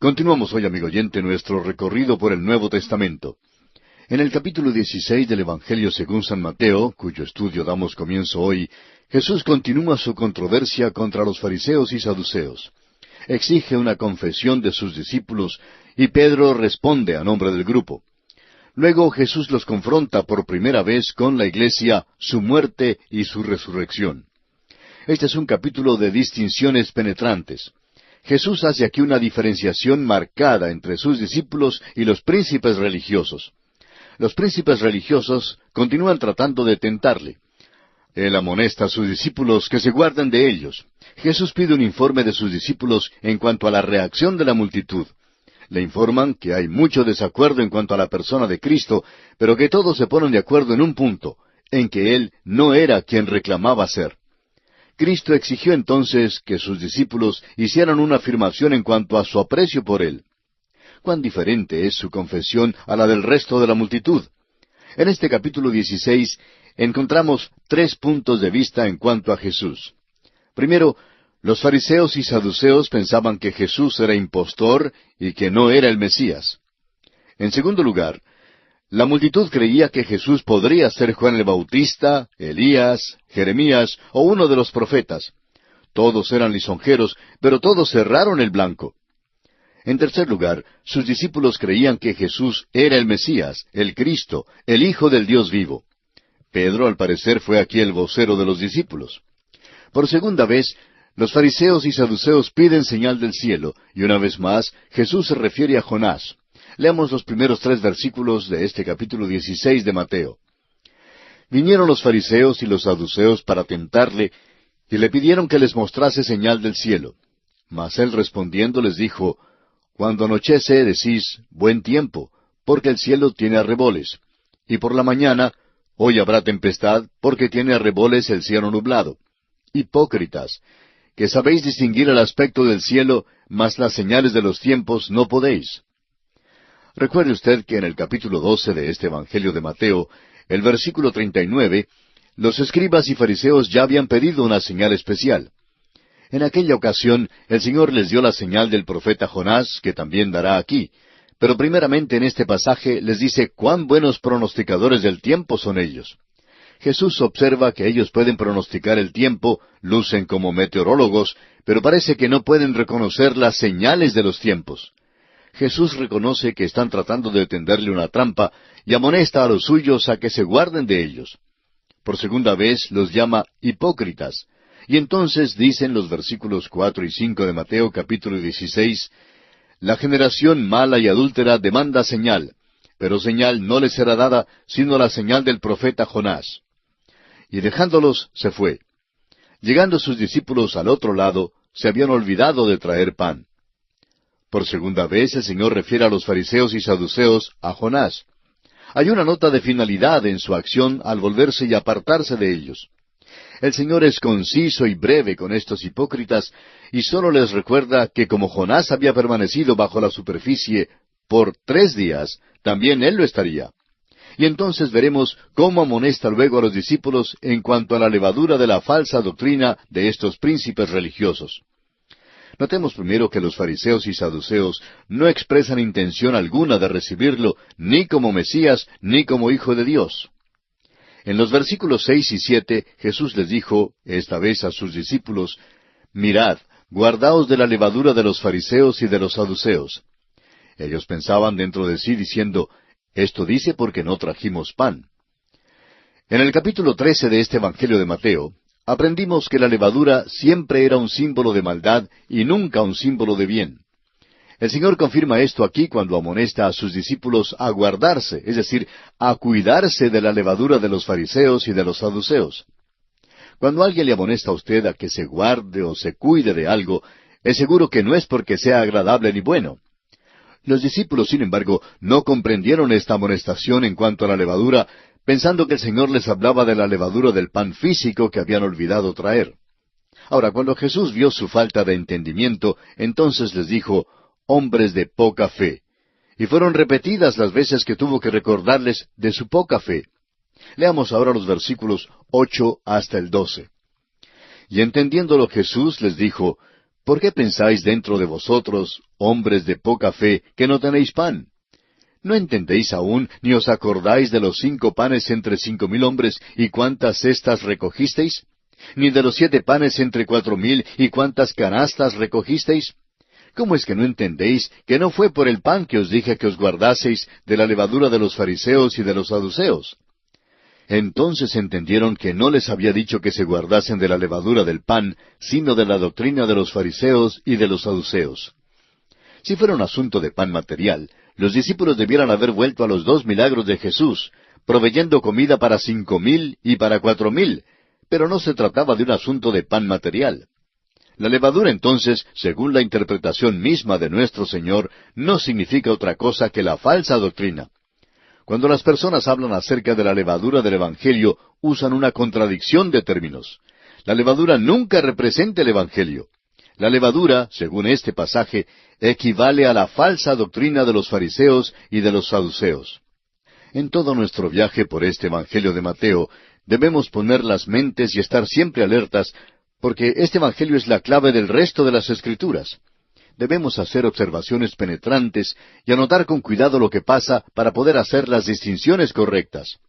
Continuamos hoy, amigo oyente, nuestro recorrido por el Nuevo Testamento. En el capítulo 16 del Evangelio según San Mateo, cuyo estudio damos comienzo hoy, Jesús continúa su controversia contra los fariseos y saduceos. Exige una confesión de sus discípulos y Pedro responde a nombre del grupo. Luego Jesús los confronta por primera vez con la iglesia, su muerte y su resurrección. Este es un capítulo de distinciones penetrantes. Jesús hace aquí una diferenciación marcada entre sus discípulos y los príncipes religiosos. Los príncipes religiosos continúan tratando de tentarle. Él amonesta a sus discípulos que se guarden de ellos. Jesús pide un informe de sus discípulos en cuanto a la reacción de la multitud. Le informan que hay mucho desacuerdo en cuanto a la persona de Cristo, pero que todos se ponen de acuerdo en un punto, en que Él no era quien reclamaba ser. Cristo exigió entonces que sus discípulos hicieran una afirmación en cuanto a su aprecio por Él. Cuán diferente es su confesión a la del resto de la multitud. En este capítulo 16 encontramos 3 puntos de vista en cuanto a Jesús. Primero, los fariseos y saduceos pensaban que Jesús era impostor y que no era el Mesías. En segundo lugar, la multitud creía que Jesús podría ser Juan el Bautista, Elías, Jeremías o uno de los profetas. Todos eran lisonjeros, pero todos cerraron el blanco. En tercer lugar, sus discípulos creían que Jesús era el Mesías, el Cristo, el Hijo del Dios vivo. Pedro, al parecer, fue aquí el vocero de los discípulos. Por segunda vez, los fariseos y saduceos piden señal del cielo, y una vez más, Jesús se refiere a Jonás. Leamos los primeros 3 versículos de este capítulo 16 de Mateo. Vinieron los fariseos y los saduceos para tentarle, y le pidieron que les mostrase señal del cielo. Mas él respondiendo les dijo, Cuando anochece decís, buen tiempo, porque el cielo tiene arreboles. Y por la mañana, hoy habrá tempestad, porque tiene arreboles el cielo nublado. Hipócritas, que sabéis distinguir el aspecto del cielo, mas las señales de los tiempos no podéis. Recuerde usted que en el capítulo 12 de este Evangelio de Mateo, el versículo 39, los escribas y fariseos ya habían pedido una señal especial. En aquella ocasión, el Señor les dio la señal del profeta Jonás, que también dará aquí. Pero primeramente en este pasaje les dice cuán buenos pronosticadores del tiempo son ellos. Jesús observa que ellos pueden pronosticar el tiempo, lucen como meteorólogos, pero parece que no pueden reconocer las señales de los tiempos. Jesús reconoce que están tratando de tenderle una trampa y amonesta a los suyos a que se guarden de ellos. Por segunda vez los llama hipócritas. Y entonces dicen los versículos 4 y 5 de Mateo capítulo 16, La generación mala y adúltera demanda señal, pero señal no les será dada sino la señal del profeta Jonás. Y dejándolos se fue. Llegando sus discípulos al otro lado, se habían olvidado de traer pan. Por segunda vez el Señor refiere a los fariseos y saduceos a Jonás. Hay una nota de finalidad en su acción al volverse y apartarse de ellos. El Señor es conciso y breve con estos hipócritas y sólo les recuerda que como Jonás había permanecido bajo la superficie por 3 días, también él lo estaría. Y entonces veremos cómo amonesta luego a los discípulos en cuanto a la levadura de la falsa doctrina de estos príncipes religiosos. Notemos primero que los fariseos y saduceos no expresan intención alguna de recibirlo ni como Mesías ni como Hijo de Dios. En los versículos 6 y 7 Jesús les dijo, esta vez a sus discípulos, Mirad, guardaos de la levadura de los fariseos y de los saduceos. Ellos pensaban dentro de sí diciendo, esto dice porque no trajimos pan. En el capítulo 13 de este Evangelio de Mateo, aprendimos que la levadura siempre era un símbolo de maldad y nunca un símbolo de bien. El Señor confirma esto aquí cuando amonesta a sus discípulos a guardarse, es decir, a cuidarse de la levadura de los fariseos y de los saduceos. Cuando alguien le amonesta a usted a que se guarde o se cuide de algo, es seguro que no es porque sea agradable ni bueno. Los discípulos, sin embargo, no comprendieron esta amonestación en cuanto a la levadura, pensando que el Señor les hablaba de la levadura del pan físico que habían olvidado traer. Ahora, cuando Jesús vio su falta de entendimiento, entonces les dijo, hombres de poca fe. Y fueron repetidas las veces que tuvo que recordarles de su poca fe. Leamos ahora los versículos 8 hasta el 12. Y entendiéndolo Jesús les dijo, ¿Por qué pensáis dentro de vosotros, hombres de poca fe, que no tenéis pan? ¿No entendéis aún, ni os acordáis de los 5 panes entre 5,000 hombres, y cuántas cestas recogisteis? ¿Ni de los 7 panes entre 4,000, y cuántas canastas recogisteis? ¿Cómo es que no entendéis que no fue por el pan que os dije que os guardaseis de la levadura de los fariseos y de los saduceos? Entonces entendieron que no les había dicho que se guardasen de la levadura del pan, sino de la doctrina de los fariseos y de los saduceos. Si fuera un asunto de pan material, los discípulos debieran haber vuelto a los 2 milagros de Jesús, proveyendo comida para 5,000 y para 4,000, pero no se trataba de un asunto de pan material. La levadura entonces, según la interpretación misma de nuestro Señor, no significa otra cosa que la falsa doctrina. Cuando las personas hablan acerca de la levadura del Evangelio, usan una contradicción de términos. La levadura nunca representa el Evangelio. La levadura, según este pasaje, equivale a la falsa doctrina de los fariseos y de los saduceos. En todo nuestro viaje por este Evangelio de Mateo, debemos poner las mentes y estar siempre alertas, porque este Evangelio es la clave del resto de las Escrituras. Debemos hacer observaciones penetrantes y anotar con cuidado lo que pasa para poder hacer las distinciones correctas.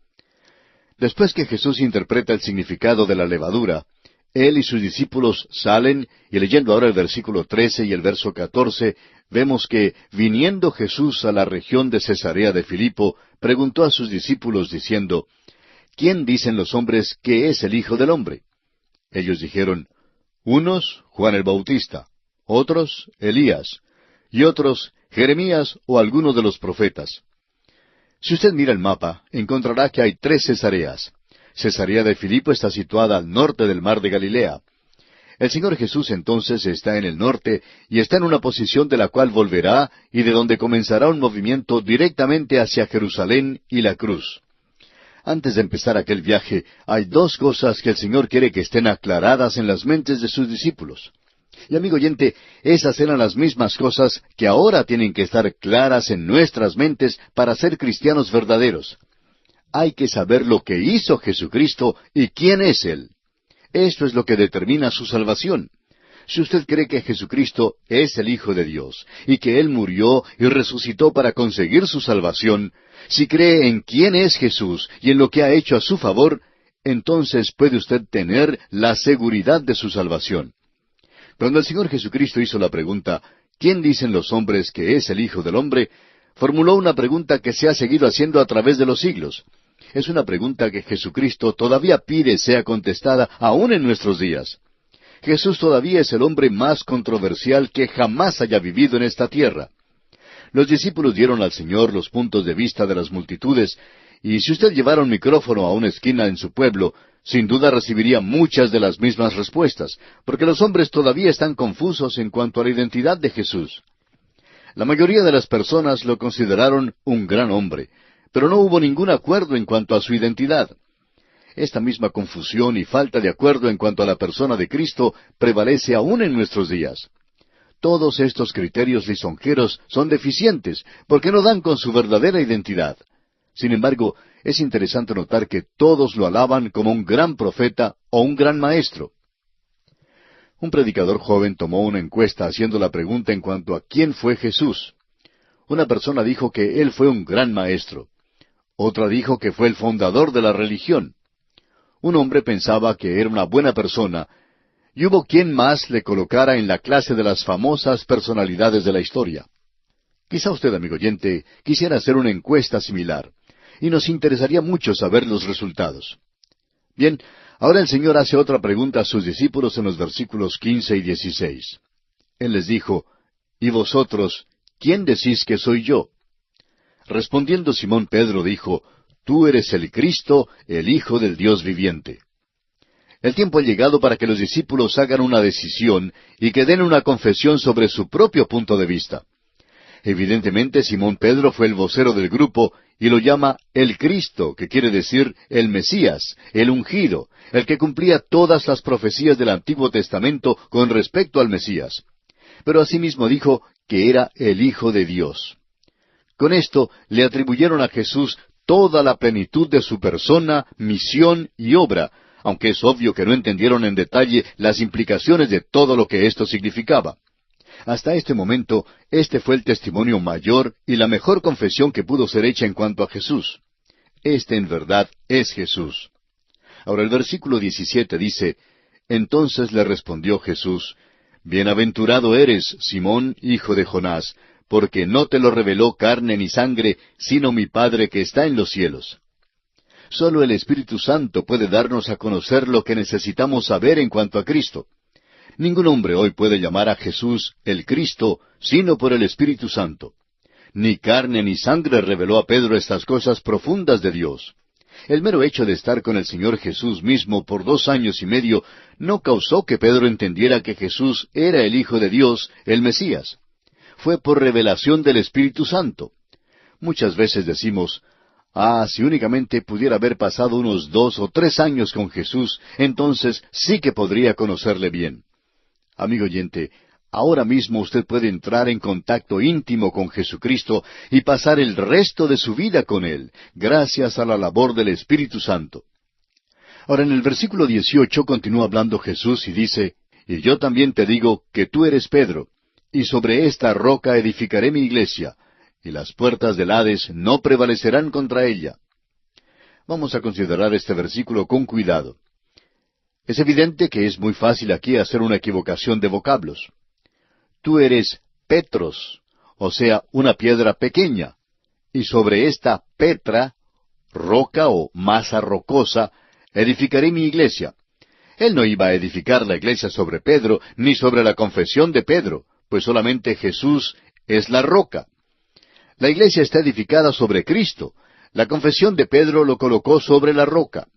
Después que Jesús interpreta el significado de la levadura, Él y sus discípulos salen, y leyendo ahora el versículo 13 y el verso 14, vemos que, viniendo Jesús a la región de Cesarea de Filipo, preguntó a sus discípulos diciendo, ¿quién dicen los hombres que es el Hijo del Hombre? Ellos dijeron, unos, Juan el Bautista, otros, Elías, y otros, Jeremías o alguno de los profetas. Si usted mira el mapa, encontrará que hay 3 Cesareas. Cesarea de Filipo está situada al norte del mar de Galilea. El Señor Jesús entonces está en el norte y está en una posición de la cual volverá y de donde comenzará un movimiento directamente hacia Jerusalén y la cruz. Antes de empezar aquel viaje, hay 2 cosas que el Señor quiere que estén aclaradas en las mentes de sus discípulos. Y amigo oyente, esas eran las mismas cosas que ahora tienen que estar claras en nuestras mentes para ser cristianos verdaderos. Hay que saber lo que hizo Jesucristo y quién es Él. Esto es lo que determina su salvación. Si usted cree que Jesucristo es el Hijo de Dios y que Él murió y resucitó para conseguir su salvación, si cree en quién es Jesús y en lo que ha hecho a su favor, entonces puede usted tener la seguridad de su salvación. Cuando el Señor Jesucristo hizo la pregunta, ¿quién dicen los hombres que es el Hijo del Hombre?, formuló una pregunta que se ha seguido haciendo a través de los siglos. Es una pregunta que Jesucristo todavía pide sea contestada aún en nuestros días. Jesús todavía es el hombre más controversial que jamás haya vivido en esta tierra. Los discípulos dieron al Señor los puntos de vista de las multitudes, y si usted llevara un micrófono a una esquina en su pueblo, sin duda recibiría muchas de las mismas respuestas, porque los hombres todavía están confusos en cuanto a la identidad de Jesús. La mayoría de las personas lo consideraron un gran hombre, pero no hubo ningún acuerdo en cuanto a su identidad. Esta misma confusión y falta de acuerdo en cuanto a la persona de Cristo prevalece aún en nuestros días. Todos estos criterios lisonjeros son deficientes, porque no dan con su verdadera identidad. Sin embargo, es interesante notar que todos lo alaban como un gran profeta o un gran maestro. Un predicador joven tomó una encuesta haciendo la pregunta en cuanto a quién fue Jesús. Una persona dijo que él fue un gran maestro. Otra dijo que fue el fundador de la religión. Un hombre pensaba que era una buena persona, y hubo quien más le colocara en la clase de las famosas personalidades de la historia. Quizá usted, amigo oyente, quisiera hacer una encuesta similar, y nos interesaría mucho saber los resultados. Bien, ahora el Señor hace otra pregunta a sus discípulos en los versículos 15 y 16. Él les dijo, ¿y vosotros, quién decís que soy yo? Respondiendo Simón Pedro dijo, Tú eres el Cristo, el Hijo del Dios viviente. El tiempo ha llegado para que los discípulos hagan una decisión y que den una confesión sobre su propio punto de vista. Evidentemente, Simón Pedro fue el vocero del grupo y lo llama el Cristo, que quiere decir el Mesías, el ungido, el que cumplía todas las profecías del Antiguo Testamento con respecto al Mesías. Pero asimismo dijo que era el Hijo de Dios. Con esto le atribuyeron a Jesús toda la plenitud de su persona, misión y obra, aunque es obvio que no entendieron en detalle las implicaciones de todo lo que esto significaba. Hasta este momento, este fue el testimonio mayor y la mejor confesión que pudo ser hecha en cuanto a Jesús. Este en verdad es Jesús. Ahora el versículo 17 dice, Entonces le respondió Jesús, Bienaventurado eres, Simón, hijo de Jonás, porque no te lo reveló carne ni sangre, sino mi Padre que está en los cielos. Solo el Espíritu Santo puede darnos a conocer lo que necesitamos saber en cuanto a Cristo. Ningún hombre hoy puede llamar a Jesús el Cristo, sino por el Espíritu Santo. Ni carne ni sangre reveló a Pedro estas cosas profundas de Dios. El mero hecho de estar con el Señor Jesús mismo por 2 años y medio no causó que Pedro entendiera que Jesús era el Hijo de Dios, el Mesías. Fue por revelación del Espíritu Santo. Muchas veces decimos, si únicamente pudiera haber pasado unos 2 o 3 años con Jesús, entonces sí que podría conocerle bien. Amigo oyente, ahora mismo usted puede entrar en contacto íntimo con Jesucristo y pasar el resto de su vida con Él, gracias a la labor del Espíritu Santo. Ahora en el versículo 18 continúa hablando Jesús y dice, Y yo también te digo que tú eres Pedro, y sobre esta roca edificaré mi iglesia, y las puertas del Hades no prevalecerán contra ella. Vamos a considerar este versículo con cuidado. Es evidente que es muy fácil aquí hacer una equivocación de vocablos. Tú eres Petros, o sea, una piedra pequeña, y sobre esta Petra, roca o masa rocosa, edificaré mi iglesia. Él no iba a edificar la iglesia sobre Pedro, ni sobre la confesión de Pedro, pues solamente Jesús es la roca. La iglesia está edificada sobre Cristo. La confesión de Pedro lo colocó sobre la roca.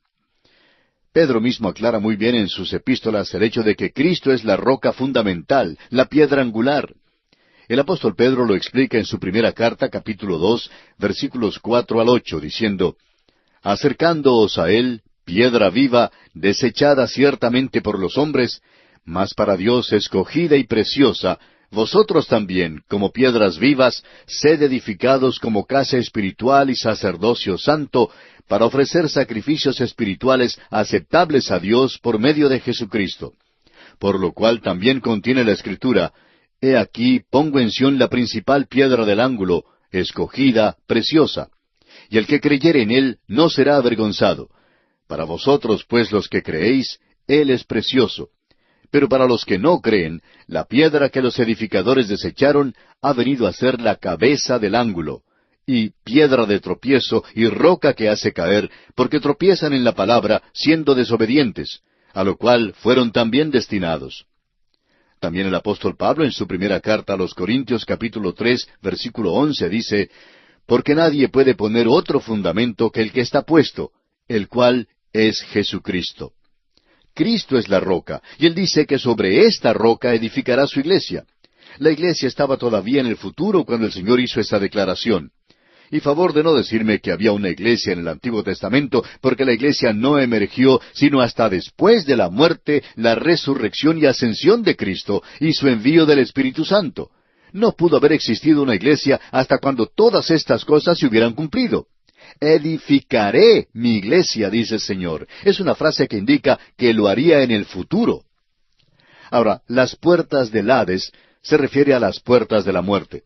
Pedro mismo aclara muy bien en sus epístolas el hecho de que Cristo es la roca fundamental, la piedra angular. El apóstol Pedro lo explica en su primera carta, capítulo 2, versículos 4 al 8, diciendo, Acercándoos a Él, piedra viva, desechada ciertamente por los hombres, mas para Dios escogida y preciosa, vosotros también, como piedras vivas, sed edificados como casa espiritual y sacerdocio santo, para ofrecer sacrificios espirituales aceptables a Dios por medio de Jesucristo. Por lo cual también contiene la Escritura, He aquí pongo en Sión la principal piedra del ángulo, escogida, preciosa. Y el que creyere en Él no será avergonzado. Para vosotros, pues, los que creéis, Él es precioso. Pero para los que no creen, la piedra que los edificadores desecharon ha venido a ser la cabeza del ángulo, y piedra de tropiezo y roca que hace caer, porque tropiezan en la palabra, siendo desobedientes, a lo cual fueron también destinados. También el apóstol Pablo en su primera carta a los Corintios capítulo 3, versículo 11 dice, Porque nadie puede poner otro fundamento que el que está puesto, el cual es Jesucristo. Cristo es la roca, y Él dice que sobre esta roca edificará su iglesia. La iglesia estaba todavía en el futuro cuando el Señor hizo esa declaración. Y favor de no decirme que había una iglesia en el Antiguo Testamento, porque la iglesia no emergió sino hasta después de la muerte, la resurrección y ascensión de Cristo y su envío del Espíritu Santo. No pudo haber existido una iglesia hasta cuando todas estas cosas se hubieran cumplido. Edificaré mi iglesia, dice el Señor. Es una frase que indica que lo haría en el futuro. Ahora, las puertas del Hades se refiere a las puertas de la muerte.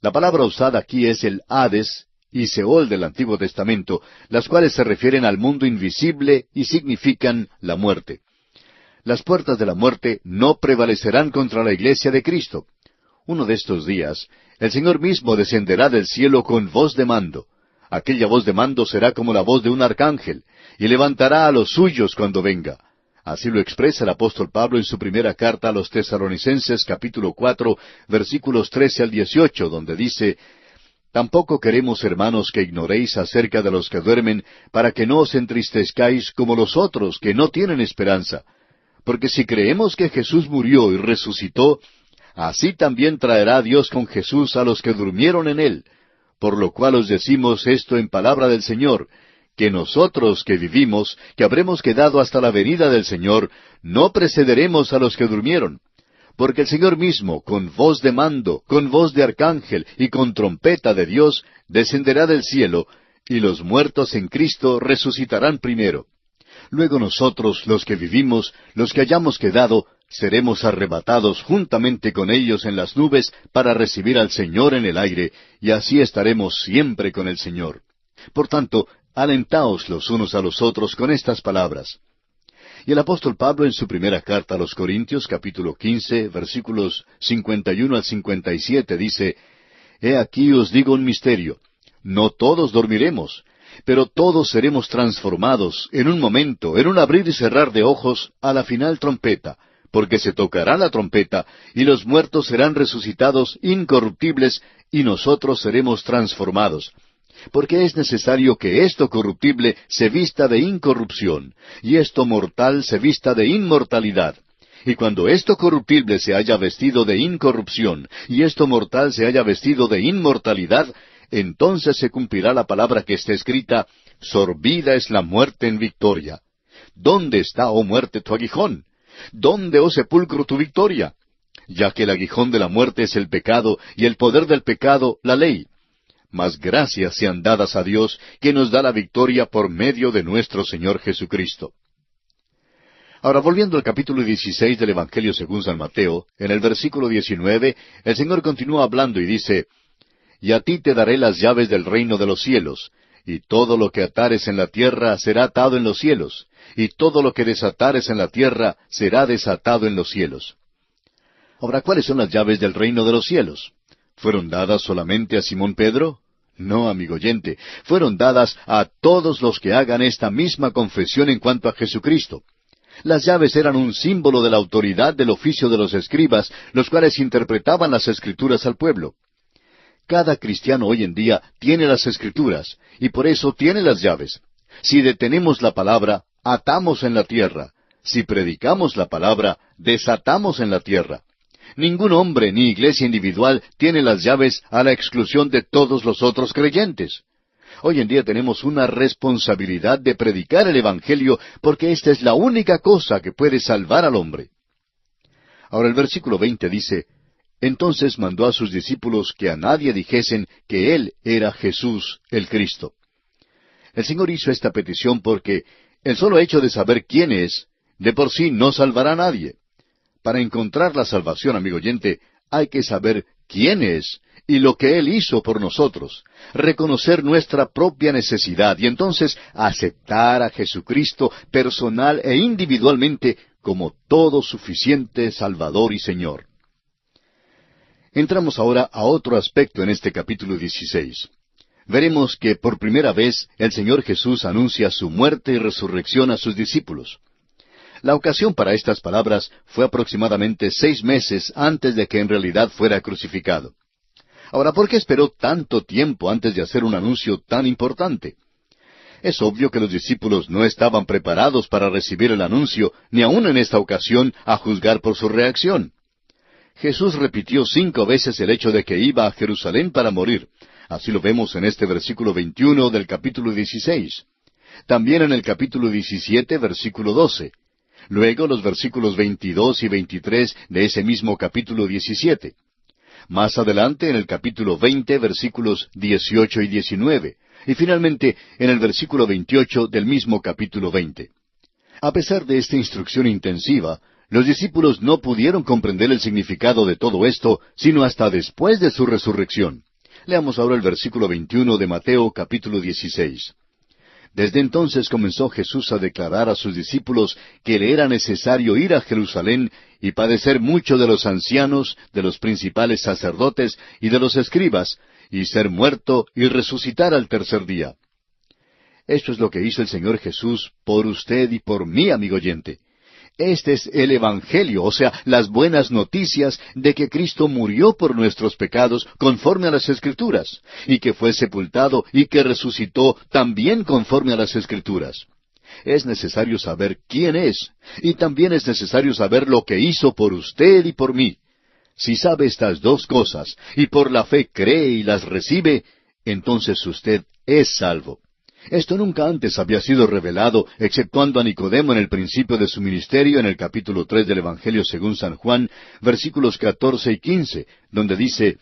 La palabra usada aquí es el Hades y Seol del Antiguo Testamento, las cuales se refieren al mundo invisible y significan la muerte. Las puertas de la muerte no prevalecerán contra la iglesia de Cristo. Uno de estos días, el Señor mismo descenderá del cielo con voz de mando. Aquella voz de mando será como la voz de un arcángel, y levantará a los suyos cuando venga. Así lo expresa el apóstol Pablo en su primera carta a los Tesalonicenses, capítulo 4, versículos 13 al 18, donde dice, Tampoco queremos, hermanos, que ignoréis acerca de los que duermen, para que no os entristezcáis como los otros, que no tienen esperanza. Porque si creemos que Jesús murió y resucitó, así también traerá Dios con Jesús a los que durmieron en Él. Por lo cual os decimos esto en palabra del Señor, que nosotros que vivimos, que habremos quedado hasta la venida del Señor, no precederemos a los que durmieron. Porque el Señor mismo, con voz de mando, con voz de arcángel y con trompeta de Dios, descenderá del cielo, y los muertos en Cristo resucitarán primero. Luego nosotros, los que vivimos, los que hayamos quedado, seremos arrebatados juntamente con ellos en las nubes para recibir al Señor en el aire, y así estaremos siempre con el Señor. Por tanto, alentaos los unos a los otros con estas palabras. Y el apóstol Pablo en su primera carta a los Corintios, capítulo 15, versículos 51 al 57, dice, He aquí os digo un misterio. No todos dormiremos, pero todos seremos transformados en un momento, en un abrir y cerrar de ojos, a la final trompeta, porque se tocará la trompeta, y los muertos serán resucitados incorruptibles, y nosotros seremos transformados. Porque es necesario que esto corruptible se vista de incorrupción, y esto mortal se vista de inmortalidad. Y cuando esto corruptible se haya vestido de incorrupción, y esto mortal se haya vestido de inmortalidad, entonces se cumplirá la palabra que está escrita, sorbida es la muerte en victoria. ¿Dónde está, oh muerte, tu aguijón? ¿Dónde, oh sepulcro, tu victoria? Ya que el aguijón de la muerte es el pecado, y el poder del pecado, la ley. Mas gracias sean dadas a Dios, que nos da la victoria por medio de nuestro Señor Jesucristo. Ahora, volviendo al capítulo 16 del Evangelio según San Mateo, en el versículo 19, el Señor continúa hablando y dice, Y a ti te daré las llaves del reino de los cielos, y todo lo que atares en la tierra será atado en los cielos, y todo lo que desatares en la tierra será desatado en los cielos. Ahora, ¿cuáles son las llaves del reino de los cielos? ¿Fueron dadas solamente a Simón Pedro? No, amigo oyente, fueron dadas a todos los que hagan esta misma confesión en cuanto a Jesucristo. Las llaves eran un símbolo de la autoridad del oficio de los escribas, los cuales interpretaban las Escrituras al pueblo. Cada cristiano hoy en día tiene las Escrituras, y por eso tiene las llaves. Si detenemos la palabra, atamos en la tierra. Si predicamos la palabra, desatamos en la tierra. Ningún hombre ni iglesia individual tiene las llaves a la exclusión de todos los otros creyentes. Hoy en día tenemos una responsabilidad de predicar el Evangelio porque esta es la única cosa que puede salvar al hombre. Ahora el versículo 20 dice, Entonces mandó a sus discípulos que a nadie dijesen que Él era Jesús, el Cristo. El Señor hizo esta petición porque el solo hecho de saber quién es, de por sí no salvará a nadie. Para encontrar la salvación, amigo oyente, hay que saber quién es y lo que Él hizo por nosotros, reconocer nuestra propia necesidad y entonces aceptar a Jesucristo personal e individualmente como todo suficiente Salvador y Señor. Entramos ahora a otro aspecto en este capítulo 16. Veremos que por primera vez el Señor Jesús anuncia su muerte y resurrección a sus discípulos. La ocasión para estas palabras fue aproximadamente 6 meses antes de que en realidad fuera crucificado. Ahora, ¿por qué esperó tanto tiempo antes de hacer un anuncio tan importante? Es obvio que los discípulos no estaban preparados para recibir el anuncio, ni aun en esta ocasión, a juzgar por su reacción. Jesús repitió 5 veces el hecho de que iba a Jerusalén para morir. Así lo vemos en este versículo 21 del capítulo 16. También en el capítulo 17, versículo 12. Luego los versículos 22 y 23 de ese mismo capítulo 17. Más adelante en el capítulo 20, versículos 18 y 19. Y finalmente en el versículo 28 del mismo capítulo 20. A pesar de esta instrucción intensiva, los discípulos no pudieron comprender el significado de todo esto, sino hasta después de su resurrección. Leamos ahora el versículo 21 de Mateo capítulo 16. Desde entonces comenzó Jesús a declarar a sus discípulos que le era necesario ir a Jerusalén y padecer mucho de los ancianos, de los principales sacerdotes y de los escribas, y ser muerto y resucitar al tercer día. Esto es lo que hizo el Señor Jesús por usted y por mí, amigo oyente. Este es el Evangelio, o sea, las buenas noticias de que Cristo murió por nuestros pecados conforme a las Escrituras, y que fue sepultado y que resucitó también conforme a las Escrituras. Es necesario saber quién es, y también es necesario saber lo que hizo por usted y por mí. Si sabe estas dos cosas, y por la fe cree y las recibe, entonces usted es salvo. Esto nunca antes había sido revelado, exceptuando a Nicodemo en el principio de su ministerio en el capítulo 3 del Evangelio según San Juan, versículos 14 y 15, donde dice,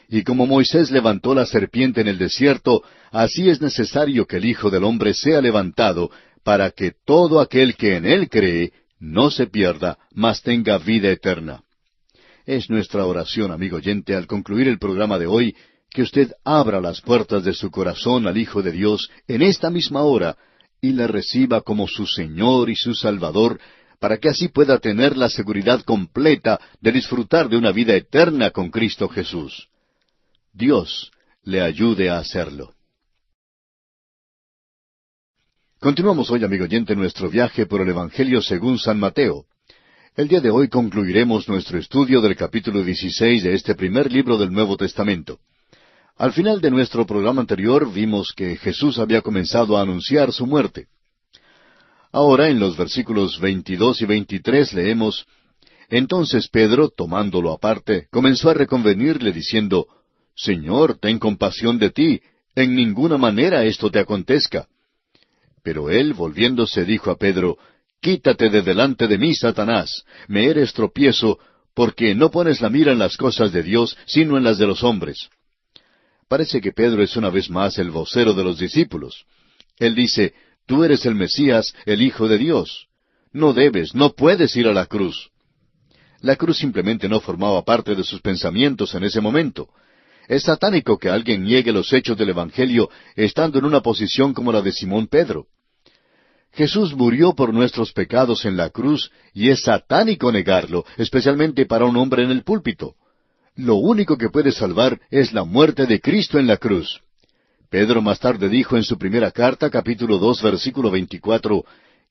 Y como Moisés levantó la serpiente en el desierto, así es necesario que el Hijo del Hombre sea levantado, para que todo aquel que en Él cree no se pierda, mas tenga vida eterna. Es nuestra oración, amigo oyente, al concluir el programa de hoy, que usted abra las puertas de su corazón al Hijo de Dios en esta misma hora y le reciba como su Señor y su Salvador, para que así pueda tener la seguridad completa de disfrutar de una vida eterna con Cristo Jesús. Dios le ayude a hacerlo. Continuamos hoy, amigo oyente, nuestro viaje por el Evangelio según San Mateo. El día de hoy concluiremos nuestro estudio del capítulo 16 de este primer libro del Nuevo Testamento. Al final de nuestro programa anterior vimos que Jesús había comenzado a anunciar su muerte. Ahora, en los versículos 22 y 23 leemos: Entonces Pedro, tomándolo aparte, comenzó a reconvenirle diciendo: Señor, ten compasión de ti, en ninguna manera esto te acontezca. Pero él, volviéndose, dijo a Pedro: Quítate de delante de mí, Satanás, me eres tropiezo, porque no pones la mira en las cosas de Dios, sino en las de los hombres. Parece que Pedro es una vez más el vocero de los discípulos. Él dice: Tú eres el Mesías, el Hijo de Dios. No debes, no puedes ir a la cruz. La cruz simplemente no formaba parte de sus pensamientos en ese momento. Es satánico que alguien niegue los hechos del Evangelio estando en una posición como la de Simón Pedro. Jesús murió por nuestros pecados en la cruz, y es satánico negarlo, especialmente para un hombre en el púlpito. Lo único que puede salvar es la muerte de Cristo en la cruz. Pedro más tarde dijo en su primera carta, capítulo 2, versículo 24,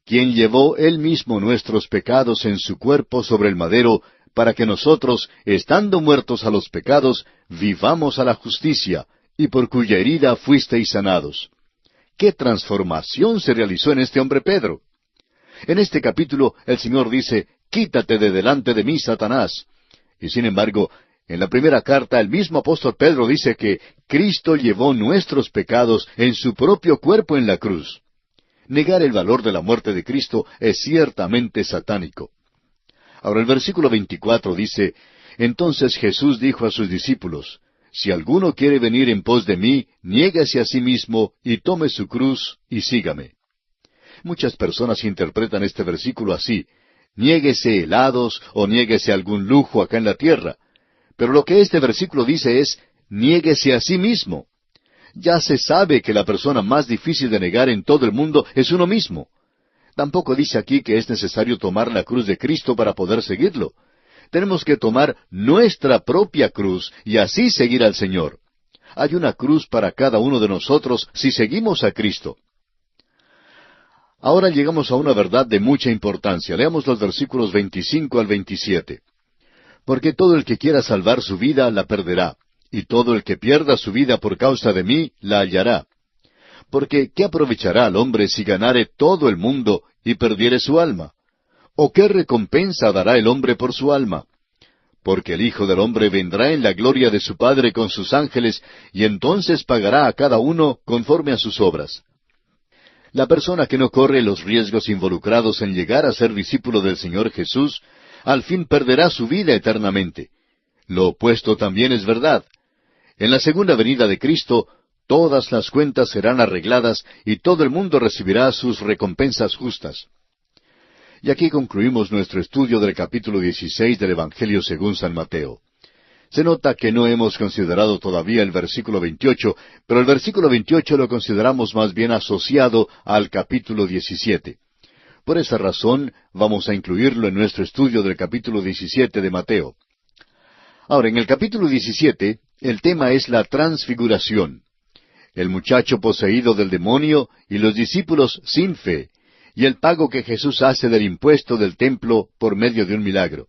quien llevó él mismo nuestros pecados en su cuerpo sobre el madero, para que nosotros, estando muertos a los pecados, vivamos a la justicia, y por cuya herida fuisteis sanados. ¿Qué transformación se realizó en este hombre Pedro? En este capítulo el Señor dice: Quítate de delante de mí, Satanás. Y sin embargo, en la primera carta el mismo apóstol Pedro dice que Cristo llevó nuestros pecados en su propio cuerpo en la cruz. Negar el valor de la muerte de Cristo es ciertamente satánico. Ahora el versículo 24 dice: Entonces Jesús dijo a sus discípulos: Si alguno quiere venir en pos de mí, niéguese a sí mismo y tome su cruz y sígame. Muchas personas interpretan este versículo así: niéguese helados o niéguese algún lujo acá en la tierra. Pero lo que este versículo dice es: niéguese a sí mismo. Ya se sabe que la persona más difícil de negar en todo el mundo es uno mismo. Tampoco dice aquí que es necesario tomar la cruz de Cristo para poder seguirlo. Tenemos que tomar nuestra propia cruz y así seguir al Señor. Hay una cruz para cada uno de nosotros si seguimos a Cristo. Ahora llegamos a una verdad de mucha importancia. Leamos los versículos 25 al 27. Porque todo el que quiera salvar su vida la perderá, y todo el que pierda su vida por causa de mí la hallará. Porque ¿qué aprovechará al hombre si ganare todo el mundo y perdiere su alma? ¿O qué recompensa dará el hombre por su alma? Porque el Hijo del Hombre vendrá en la gloria de su Padre con sus ángeles, y entonces pagará a cada uno conforme a sus obras. La persona que no corre los riesgos involucrados en llegar a ser discípulo del Señor Jesús, al fin perderá su vida eternamente. Lo opuesto también es verdad. En la segunda venida de Cristo, todas las cuentas serán arregladas y todo el mundo recibirá sus recompensas justas. Y aquí concluimos nuestro estudio del capítulo 16 del Evangelio según San Mateo. Se nota que no hemos considerado todavía el versículo 28, pero el versículo 28 lo consideramos más bien asociado al capítulo 17. Por esa razón vamos a incluirlo en nuestro estudio del capítulo 17 de Mateo. Ahora, en el capítulo 17, el tema es la transfiguración. El muchacho poseído del demonio y los discípulos sin fe, y el pago que Jesús hace del impuesto del templo por medio de un milagro.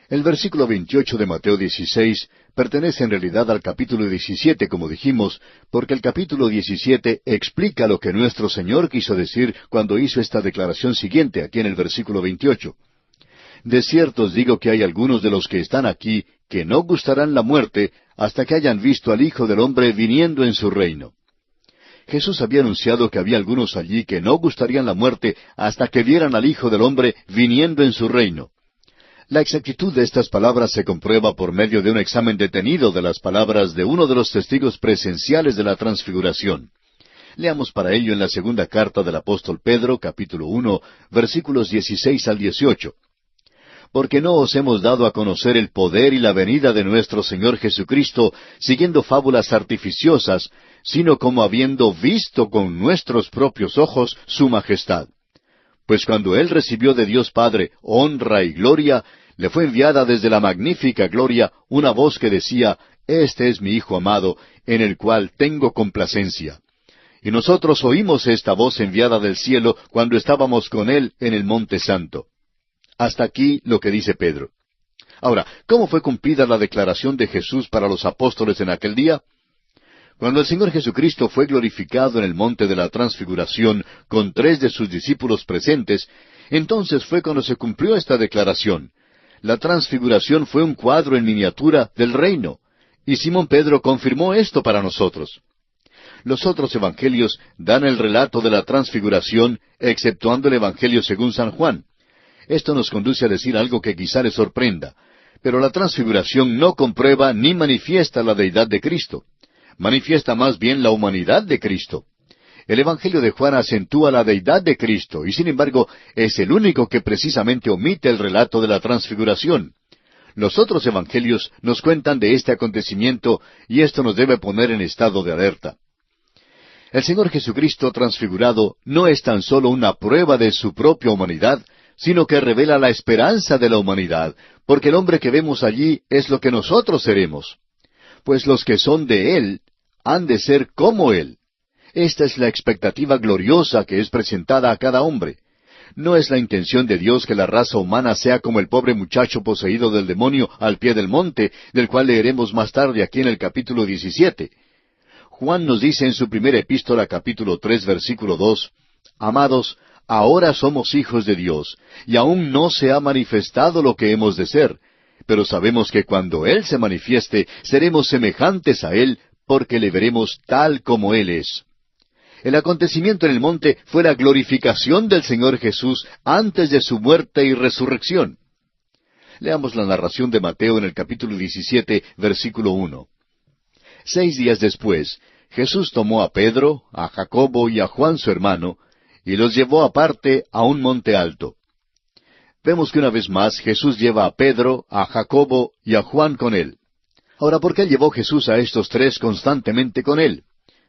El versículo 28 de Mateo 16 pertenece en realidad al capítulo 17, como dijimos, porque el capítulo 17 explica lo que nuestro Señor quiso decir cuando hizo esta declaración siguiente, aquí en el versículo 28. De cierto os digo que hay algunos de los que están aquí que no gustarán la muerte hasta que hayan visto al Hijo del Hombre viniendo en su reino. Jesús había anunciado que había algunos allí que no gustarían la muerte hasta que vieran al Hijo del Hombre viniendo en su reino. La exactitud de estas palabras se comprueba por medio de un examen detenido de las palabras de uno de los testigos presenciales de la transfiguración. Leamos para ello en la segunda carta del apóstol Pedro, capítulo 1, versículos 16 al 18. Porque no os hemos dado a conocer el poder y la venida de nuestro Señor Jesucristo, siguiendo fábulas artificiosas, sino como habiendo visto con nuestros propios ojos su majestad. Pues cuando Él recibió de Dios Padre honra y gloria, le fue enviada desde la magnífica gloria una voz que decía, Este es mi Hijo amado, en el cual tengo complacencia. Y nosotros oímos esta voz enviada del cielo cuando estábamos con Él en el Monte Santo. Hasta aquí lo que dice Pedro. Ahora, ¿cómo fue cumplida la declaración de Jesús para los apóstoles en aquel día? Cuando el Señor Jesucristo fue glorificado en el monte de la transfiguración con 3 de sus discípulos presentes, entonces fue cuando se cumplió esta declaración. La transfiguración fue un cuadro en miniatura del reino, y Simón Pedro confirmó esto para nosotros. Los otros evangelios dan el relato de la transfiguración, exceptuando el Evangelio según San Juan. Esto nos conduce a decir algo que quizá le sorprenda, pero la transfiguración no comprueba ni manifiesta la deidad de Cristo. Manifiesta más bien la humanidad de Cristo. El Evangelio de Juan acentúa la deidad de Cristo, y sin embargo es el único que precisamente omite el relato de la transfiguración. Los otros evangelios nos cuentan de este acontecimiento, y esto nos debe poner en estado de alerta. El Señor Jesucristo transfigurado no es tan solo una prueba de su propia humanidad, sino que revela la esperanza de la humanidad, porque el hombre que vemos allí es lo que nosotros seremos. Pues los que son de Él han de ser como Él. Esta es la expectativa gloriosa que es presentada a cada hombre. No es la intención de Dios que la raza humana sea como el pobre muchacho poseído del demonio al pie del monte, del cual leeremos más tarde aquí en el capítulo 17. Juan nos dice en su primera epístola, capítulo 3, versículo 2, Amados, ahora somos hijos de Dios, y aún no se ha manifestado lo que hemos de ser, pero sabemos que cuando Él se manifieste, seremos semejantes a Él, porque le veremos tal como Él es. El acontecimiento en el monte fue la glorificación del Señor Jesús antes de su muerte y resurrección. Leamos la narración de Mateo en el capítulo 17, versículo 1. 6 días después, Jesús tomó a Pedro, a Jacobo y a Juan su hermano, y los llevó aparte a un monte alto. Vemos que una vez más Jesús lleva a Pedro, a Jacobo y a Juan con él. Ahora, ¿por qué llevó Jesús a estos 3 constantemente con él?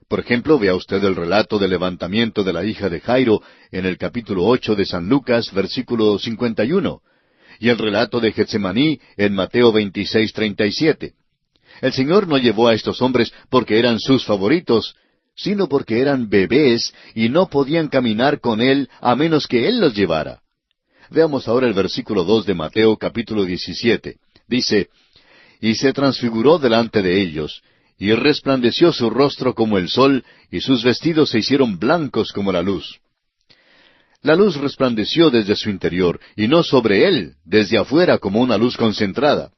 Por ejemplo, vea usted el relato del levantamiento de la hija de Jairo en el capítulo 8 de San Lucas, versículo 51, y el relato de Getsemaní en Mateo 26:37. El Señor no llevó a estos hombres porque eran sus favoritos, sino porque eran bebés y no podían caminar con Él a menos que Él los llevara. Veamos ahora el versículo 2 de Mateo capítulo 17. Dice, Y se transfiguró delante de ellos, y resplandeció su rostro como el sol, y sus vestidos se hicieron blancos como la luz. La luz resplandeció desde su interior, y no sobre Él, desde afuera como una luz concentrada.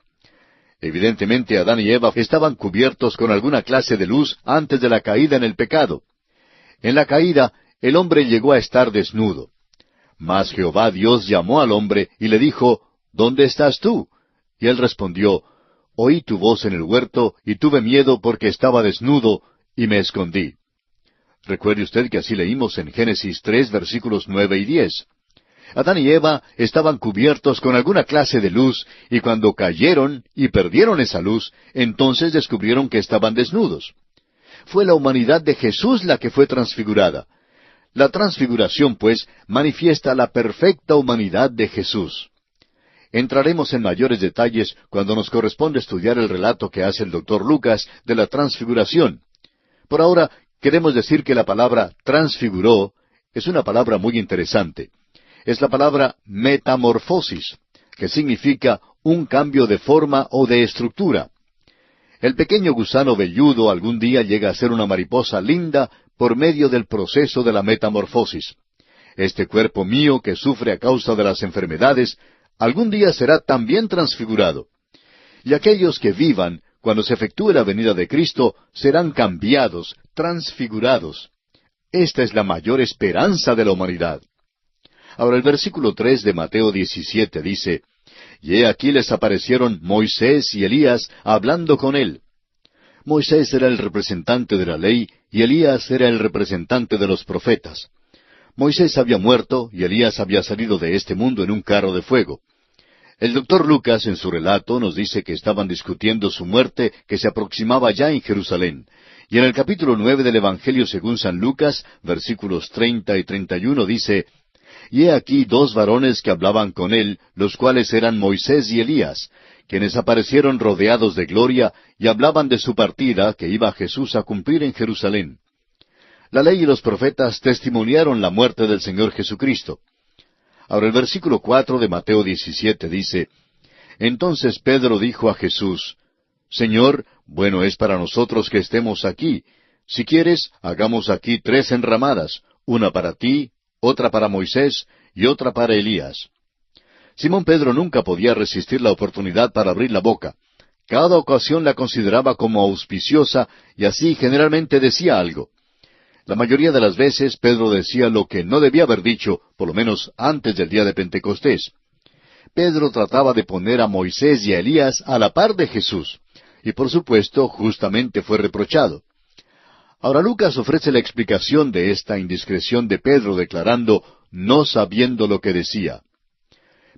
Evidentemente Adán y Eva estaban cubiertos con alguna clase de luz antes de la caída en el pecado. En la caída, el hombre llegó a estar desnudo. Mas Jehová Dios llamó al hombre y le dijo, ¿Dónde estás tú? Y él respondió, Oí tu voz en el huerto y tuve miedo porque estaba desnudo y me escondí. Recuerde usted que así leímos en Génesis 3, versículos 9 y 10. Adán y Eva estaban cubiertos con alguna clase de luz, y cuando cayeron y perdieron esa luz, entonces descubrieron que estaban desnudos. Fue la humanidad de Jesús la que fue transfigurada. La transfiguración, pues, manifiesta la perfecta humanidad de Jesús. Entraremos en mayores detalles cuando nos corresponde estudiar el relato que hace el doctor Lucas de la transfiguración. Por ahora, queremos decir que la palabra transfiguró es una palabra muy interesante. Es la palabra metamorfosis, que significa un cambio de forma o de estructura. El pequeño gusano velludo algún día llega a ser una mariposa linda por medio del proceso de la metamorfosis. Este cuerpo mío que sufre a causa de las enfermedades, algún día será también transfigurado. Y aquellos que vivan cuando se efectúe la venida de Cristo serán cambiados, transfigurados. Esta es la mayor esperanza de la humanidad. Ahora el versículo 3 de Mateo 17 dice, Y he aquí les aparecieron Moisés y Elías hablando con él. Moisés era el representante de la ley y Elías era el representante de los profetas. Moisés había muerto y Elías había salido de este mundo en un carro de fuego. El doctor Lucas, en su relato, nos dice que estaban discutiendo su muerte que se aproximaba ya en Jerusalén. Y en el capítulo 9 del Evangelio según San Lucas, versículos 30 y 31, dice: Y he aquí dos varones que hablaban con él, los cuales eran Moisés y Elías, quienes aparecieron rodeados de gloria, y hablaban de su partida que iba Jesús a cumplir en Jerusalén. La ley y los profetas testimoniaron la muerte del Señor Jesucristo. Ahora el versículo 4 de Mateo 17 dice: Entonces Pedro dijo a Jesús: Señor, bueno es para nosotros que estemos aquí. Si quieres, hagamos aquí 3 enramadas, una para ti, otra para Moisés y otra para Elías. Simón Pedro nunca podía resistir la oportunidad para abrir la boca. Cada ocasión la consideraba como auspiciosa y así generalmente decía algo. La mayoría de las veces Pedro decía lo que no debía haber dicho, por lo menos antes del día de Pentecostés. Pedro trataba de poner a Moisés y a Elías a la par de Jesús, y por supuesto justamente fue reprochado. Ahora Lucas ofrece la explicación de esta indiscreción de Pedro declarando, no sabiendo lo que decía.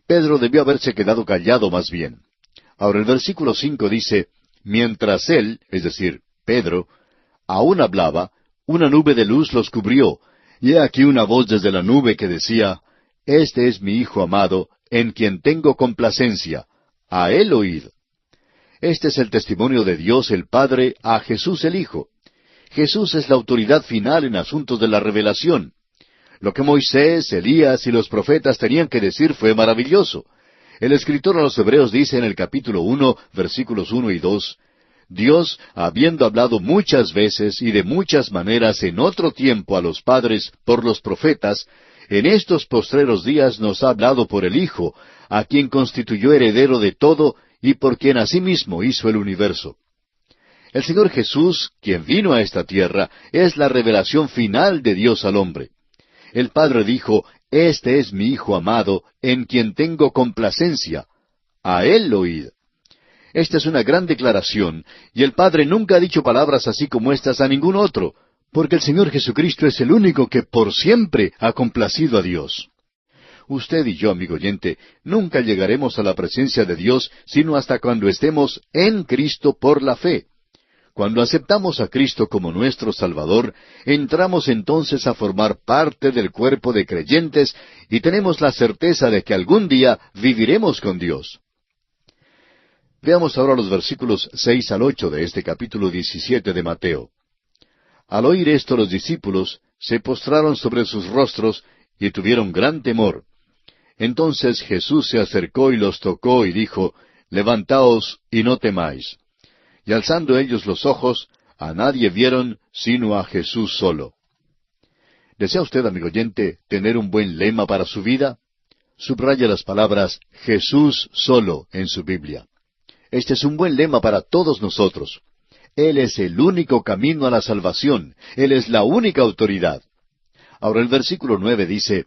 Pedro debió haberse quedado callado más bien. Ahora el versículo 5 dice: Mientras él, es decir, Pedro, aún hablaba, una nube de luz los cubrió, y he aquí una voz desde la nube que decía: Este es mi Hijo amado, en quien tengo complacencia. A él oíd. Este es el testimonio de Dios el Padre a Jesús el Hijo. Jesús es la autoridad final en asuntos de la revelación. Lo que Moisés, Elías y los profetas tenían que decir fue maravilloso. El escritor a los Hebreos dice en el capítulo 1, versículos 1 y 2, Dios, habiendo hablado muchas veces y de muchas maneras en otro tiempo a los padres por los profetas, en estos postreros días nos ha hablado por el Hijo, a quien constituyó heredero de todo y por quien asimismo hizo el universo. El Señor Jesús, quien vino a esta tierra, es la revelación final de Dios al hombre. El Padre dijo: Este es mi Hijo amado, en quien tengo complacencia. A él oíd. Esta es una gran declaración, y el Padre nunca ha dicho palabras así como estas a ningún otro, porque el Señor Jesucristo es el único que por siempre ha complacido a Dios. Usted y yo, amigo oyente, nunca llegaremos a la presencia de Dios sino hasta cuando estemos en Cristo por la fe. Cuando aceptamos a Cristo como nuestro Salvador, entramos entonces a formar parte del cuerpo de creyentes y tenemos la certeza de que algún día viviremos con Dios. Veamos ahora los versículos 6 al 8 de este capítulo 17 de Mateo. Al oír esto los discípulos se postraron sobre sus rostros y tuvieron gran temor. Entonces Jesús se acercó y los tocó y dijo: Levantaos y no temáis. Y alzando ellos los ojos, a nadie vieron sino a Jesús solo. ¿Desea usted, amigo oyente, tener un buen lema para su vida? Subraya las palabras Jesús solo en su Biblia. Este es un buen lema para todos nosotros. Él es el único camino a la salvación. Él es la única autoridad. Ahora el versículo 9 dice: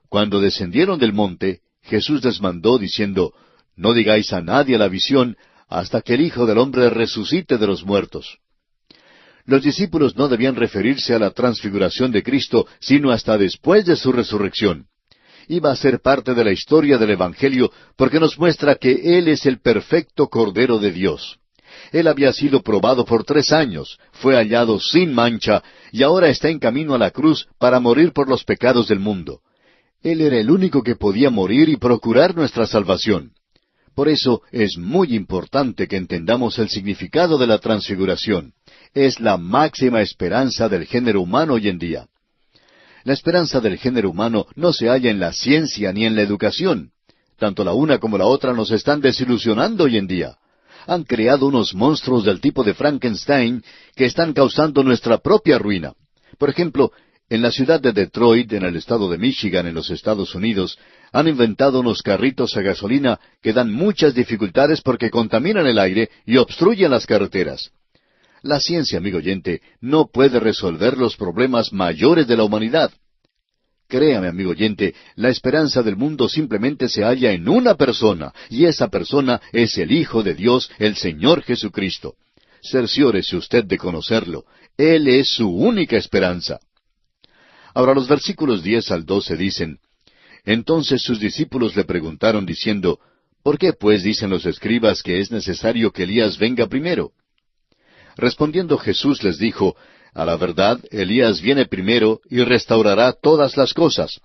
Cuando descendieron del monte, Jesús les mandó diciendo: No digáis a nadie la visión, hasta que el Hijo del Hombre resucite de los muertos. Los discípulos no debían referirse a la transfiguración de Cristo, sino hasta después de su resurrección. Iba a ser parte de la historia del Evangelio, porque nos muestra que Él es el perfecto Cordero de Dios. Él había sido probado por 3 años, fue hallado sin mancha, y ahora está en camino a la cruz para morir por los pecados del mundo. Él era el único que podía morir y procurar nuestra salvación. Por eso es muy importante que entendamos el significado de la transfiguración. Es la máxima esperanza del género humano hoy en día. La esperanza del género humano no se halla en la ciencia ni en la educación. Tanto la una como la otra nos están desilusionando hoy en día. Han creado unos monstruos del tipo de Frankenstein que están causando nuestra propia ruina. Por ejemplo, en la ciudad de Detroit, en el estado de Michigan, en los Estados Unidos, han inventado unos carritos a gasolina que dan muchas dificultades porque contaminan el aire y obstruyen las carreteras. La ciencia, amigo oyente, no puede resolver los problemas mayores de la humanidad. Créame, amigo oyente, la esperanza del mundo simplemente se halla en una persona, y esa persona es el Hijo de Dios, el Señor Jesucristo. Cerciórese usted de conocerlo. Él es su única esperanza. Ahora los versículos 10 al 12 dicen, Entonces sus discípulos le preguntaron diciendo, ¿Por qué pues dicen los escribas que es necesario que Elías venga primero? Respondiendo Jesús les dijo, A la verdad, Elías viene primero y restaurará todas las cosas.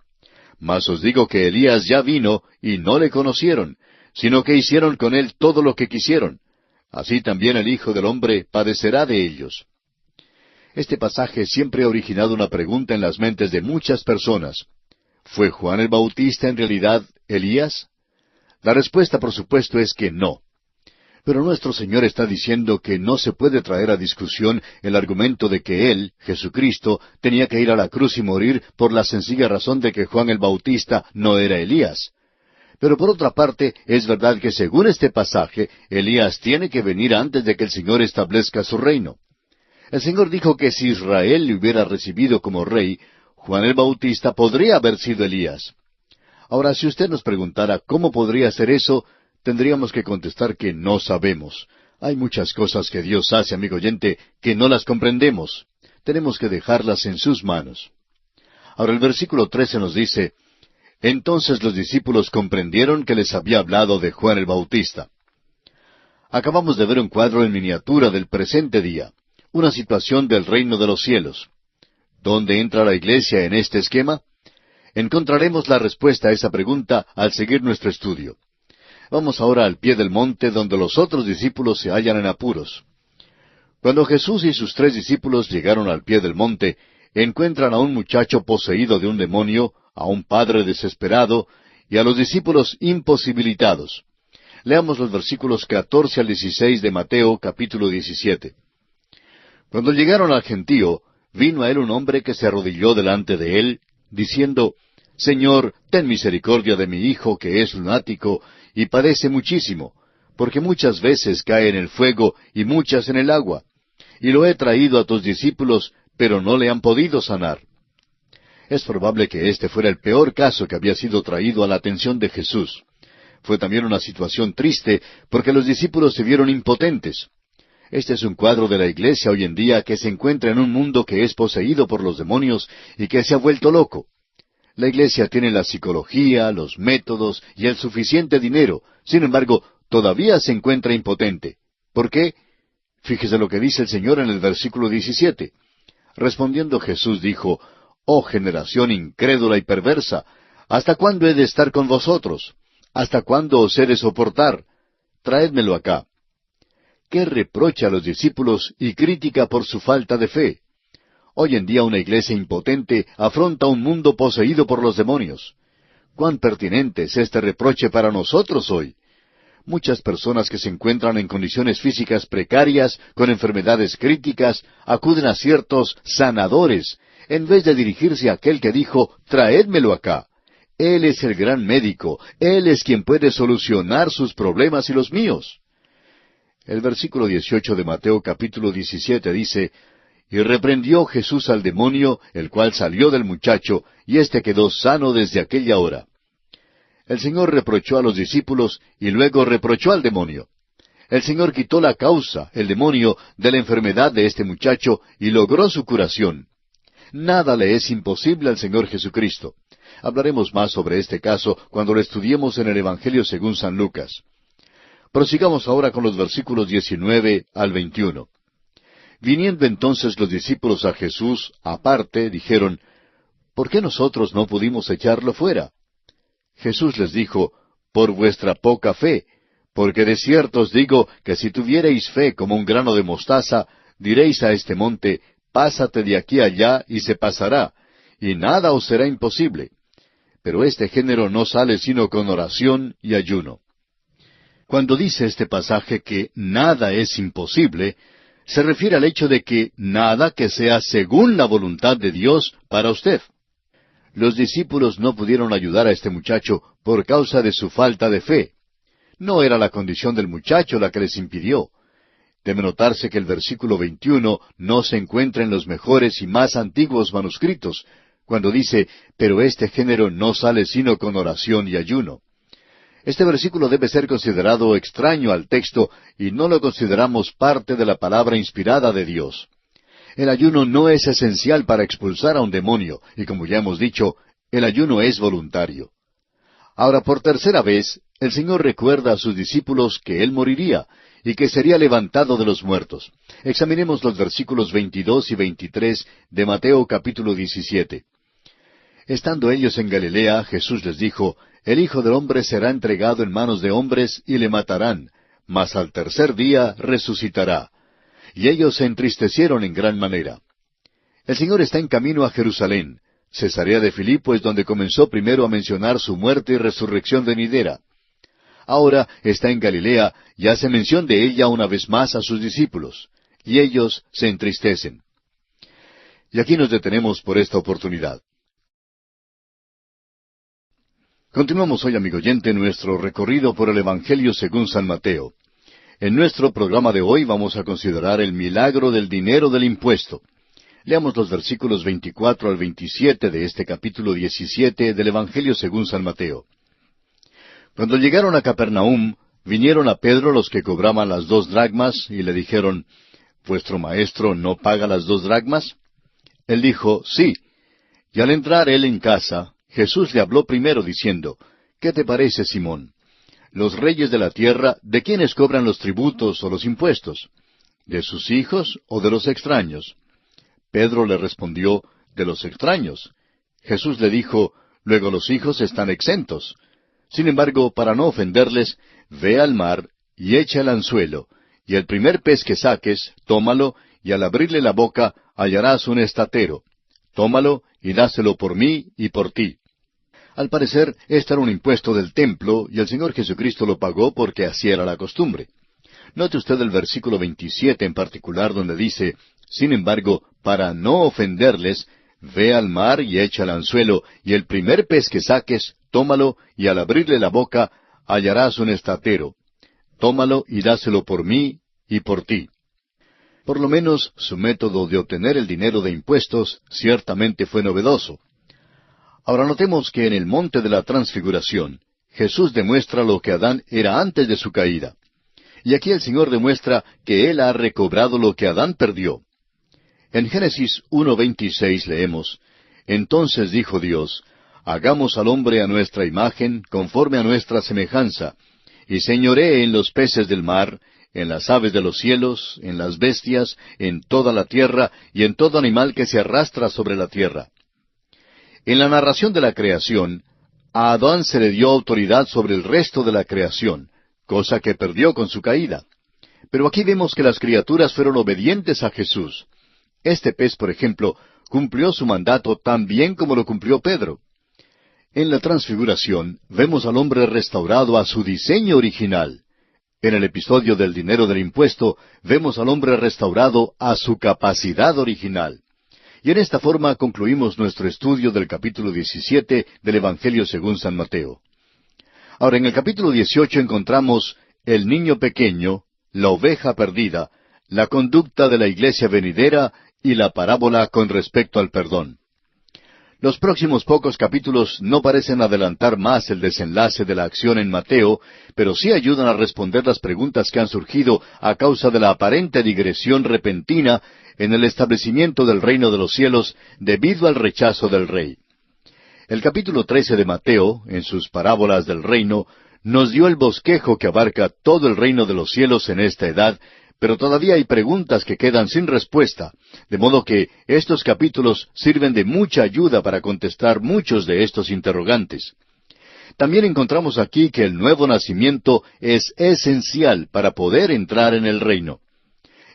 Mas os digo que Elías ya vino y no le conocieron, sino que hicieron con él todo lo que quisieron. Así también el Hijo del Hombre padecerá de ellos. Este pasaje siempre ha originado una pregunta en las mentes de muchas personas. ¿Fue Juan el Bautista en realidad Elías? La respuesta, por supuesto, es que no. Pero nuestro Señor está diciendo que no se puede traer a discusión el argumento de que Él, Jesucristo, tenía que ir a la cruz y morir por la sencilla razón de que Juan el Bautista no era Elías. Pero por otra parte, es verdad que según este pasaje, Elías tiene que venir antes de que el Señor establezca su reino. El Señor dijo que si Israel le hubiera recibido como rey, Juan el Bautista podría haber sido Elías. Ahora, si usted nos preguntara cómo podría ser eso, tendríamos que contestar que no sabemos. Hay muchas cosas que Dios hace, amigo oyente, que no las comprendemos. Tenemos que dejarlas en sus manos. Ahora el versículo 13 nos dice, Entonces los discípulos comprendieron que les había hablado de Juan el Bautista. Acabamos de ver un cuadro en miniatura del presente día, una situación del reino de los cielos. ¿Dónde entra la iglesia en este esquema? Encontraremos la respuesta a esa pregunta al seguir nuestro estudio. Vamos ahora al pie del monte donde los otros discípulos se hallan en apuros. Cuando Jesús y sus 3 discípulos llegaron al pie del monte, encuentran a un muchacho poseído de un demonio, a un padre desesperado y a los discípulos imposibilitados. Leamos los versículos 14 al 16 de Mateo capítulo 17. Cuando llegaron al gentío, vino a él un hombre que se arrodilló delante de él, diciendo, Señor, ten misericordia de mi hijo que es lunático y padece muchísimo, porque muchas veces cae en el fuego y muchas en el agua. Y lo he traído a tus discípulos, pero no le han podido sanar. Es probable que este fuera el peor caso que había sido traído a la atención de Jesús. Fue también una situación triste, porque los discípulos se vieron impotentes. Este es un cuadro de la iglesia hoy en día que se encuentra en un mundo que es poseído por los demonios y que se ha vuelto loco. La iglesia tiene la psicología, los métodos y el suficiente dinero. Sin embargo, todavía se encuentra impotente. ¿Por qué? Fíjese lo que dice el Señor en el versículo 17. Respondiendo Jesús dijo, Oh generación incrédula y perversa, ¿hasta cuándo he de estar con vosotros? ¿Hasta cuándo os he de soportar? Traédmelo acá. ¿Qué reprocha a los discípulos y crítica por su falta de fe? Hoy en día una iglesia impotente afronta un mundo poseído por los demonios. ¿Cuán pertinente es este reproche para nosotros hoy? Muchas personas que se encuentran en condiciones físicas precarias, con enfermedades críticas, acuden a ciertos sanadores, en vez de dirigirse a aquel que dijo, traédmelo acá. Él es el gran médico, Él es quien puede solucionar sus problemas y los míos. El versículo 18 de Mateo capítulo 17 dice, Y reprendió Jesús al demonio, el cual salió del muchacho, y éste quedó sano desde aquella hora. El Señor reprochó a los discípulos, y luego reprochó al demonio. El Señor quitó la causa, el demonio, de la enfermedad de este muchacho, y logró su curación. Nada le es imposible al Señor Jesucristo. Hablaremos más sobre este caso cuando lo estudiemos en el Evangelio según San Lucas. Prosigamos ahora con los versículos 19 al 21. Viniendo entonces los discípulos a Jesús, aparte, dijeron, ¿Por qué nosotros no pudimos echarlo fuera? Jesús les dijo, Por vuestra poca fe, porque de cierto os digo que si tuviereis fe como un grano de mostaza, diréis a este monte, Pásate de aquí allá, y se pasará, y nada os será imposible. Pero este género no sale sino con oración y ayuno. Cuando dice este pasaje que nada es imposible, se refiere al hecho de que nada que sea según la voluntad de Dios para usted. Los discípulos no pudieron ayudar a este muchacho por causa de su falta de fe. No era la condición del muchacho la que les impidió. Debe notarse que el versículo 21 no se encuentra en los mejores y más antiguos manuscritos, cuando dice, pero este género no sale sino con oración y ayuno. Este versículo debe ser considerado extraño al texto y no lo consideramos parte de la palabra inspirada de Dios. El ayuno no es esencial para expulsar a un demonio, y como ya hemos dicho, el ayuno es voluntario. Ahora, por tercera vez, el Señor recuerda a sus discípulos que Él moriría y que sería levantado de los muertos. Examinemos los versículos 22 y 23 de Mateo capítulo 17. Estando ellos en Galilea, Jesús les dijo, El Hijo del Hombre será entregado en manos de hombres y le matarán, mas al tercer día resucitará. Y ellos se entristecieron en gran manera. El Señor está en camino a Jerusalén. Cesarea de Filipo es donde comenzó primero a mencionar su muerte y resurrección venidera. Ahora está en Galilea y hace mención de ella una vez más a sus discípulos, y ellos se entristecen. Y aquí nos detenemos por esta oportunidad. Continuamos hoy, amigo oyente, nuestro recorrido por el Evangelio según San Mateo. En nuestro programa de hoy vamos a considerar el milagro del dinero del impuesto. Leamos los versículos 24 al 27 de este capítulo 17 del Evangelio según San Mateo. Cuando llegaron a Capernaum, vinieron a Pedro los que cobraban las 2 dracmas, y le dijeron, ¿Vuestro maestro no paga las 2 dracmas? Él dijo, sí. Y al entrar él en casa, Jesús le habló primero diciendo, ¿Qué te parece, Simón? Los reyes de la tierra, ¿de quiénes cobran los tributos o los impuestos? ¿De sus hijos o de los extraños? Pedro le respondió, de los extraños. Jesús le dijo, luego los hijos están exentos. Sin embargo, para no ofenderles, ve al mar y echa el anzuelo, y el primer pez que saques, tómalo, y al abrirle la boca hallarás un estatero. Tómalo y dáselo por mí y por ti. Al parecer, este era un impuesto del templo, y el Señor Jesucristo lo pagó porque así era la costumbre. Note usted el versículo 27 en particular, donde dice, sin embargo, para no ofenderles, ve al mar y echa el anzuelo, y el primer pez que saques, tómalo, y al abrirle la boca, hallarás un estatero. Tómalo y dáselo por mí y por ti. Por lo menos, su método de obtener el dinero de impuestos ciertamente fue novedoso. Ahora notemos que en el monte de la Transfiguración, Jesús demuestra lo que Adán era antes de su caída. Y aquí el Señor demuestra que Él ha recobrado lo que Adán perdió. En Génesis 1:26 leemos, Entonces dijo Dios, Hagamos al hombre a nuestra imagen, conforme a nuestra semejanza, y señoree en los peces del mar, en las aves de los cielos, en las bestias, en toda la tierra, y en todo animal que se arrastra sobre la tierra. En la narración de la creación, a Adán se le dio autoridad sobre el resto de la creación, cosa que perdió con su caída. Pero aquí vemos que las criaturas fueron obedientes a Jesús. Este pez, por ejemplo, cumplió su mandato tan bien como lo cumplió Pedro. En la Transfiguración vemos al hombre restaurado a su diseño original. En el episodio del dinero del impuesto vemos al hombre restaurado a su capacidad original. Y en esta forma concluimos nuestro estudio del capítulo 17 del Evangelio según San Mateo. Ahora, en el capítulo 18 encontramos el niño pequeño, la oveja perdida, la conducta de la iglesia venidera y la parábola con respecto al perdón. Los próximos pocos capítulos no parecen adelantar más el desenlace de la acción en Mateo, pero sí ayudan a responder las preguntas que han surgido a causa de la aparente digresión repentina en el establecimiento del reino de los cielos debido al rechazo del rey. El capítulo 13 de Mateo, en sus parábolas del reino, nos dio el bosquejo que abarca todo el reino de los cielos en esta edad, pero todavía hay preguntas que quedan sin respuesta, de modo que estos capítulos sirven de mucha ayuda para contestar muchos de estos interrogantes. También encontramos aquí que el nuevo nacimiento es esencial para poder entrar en el reino.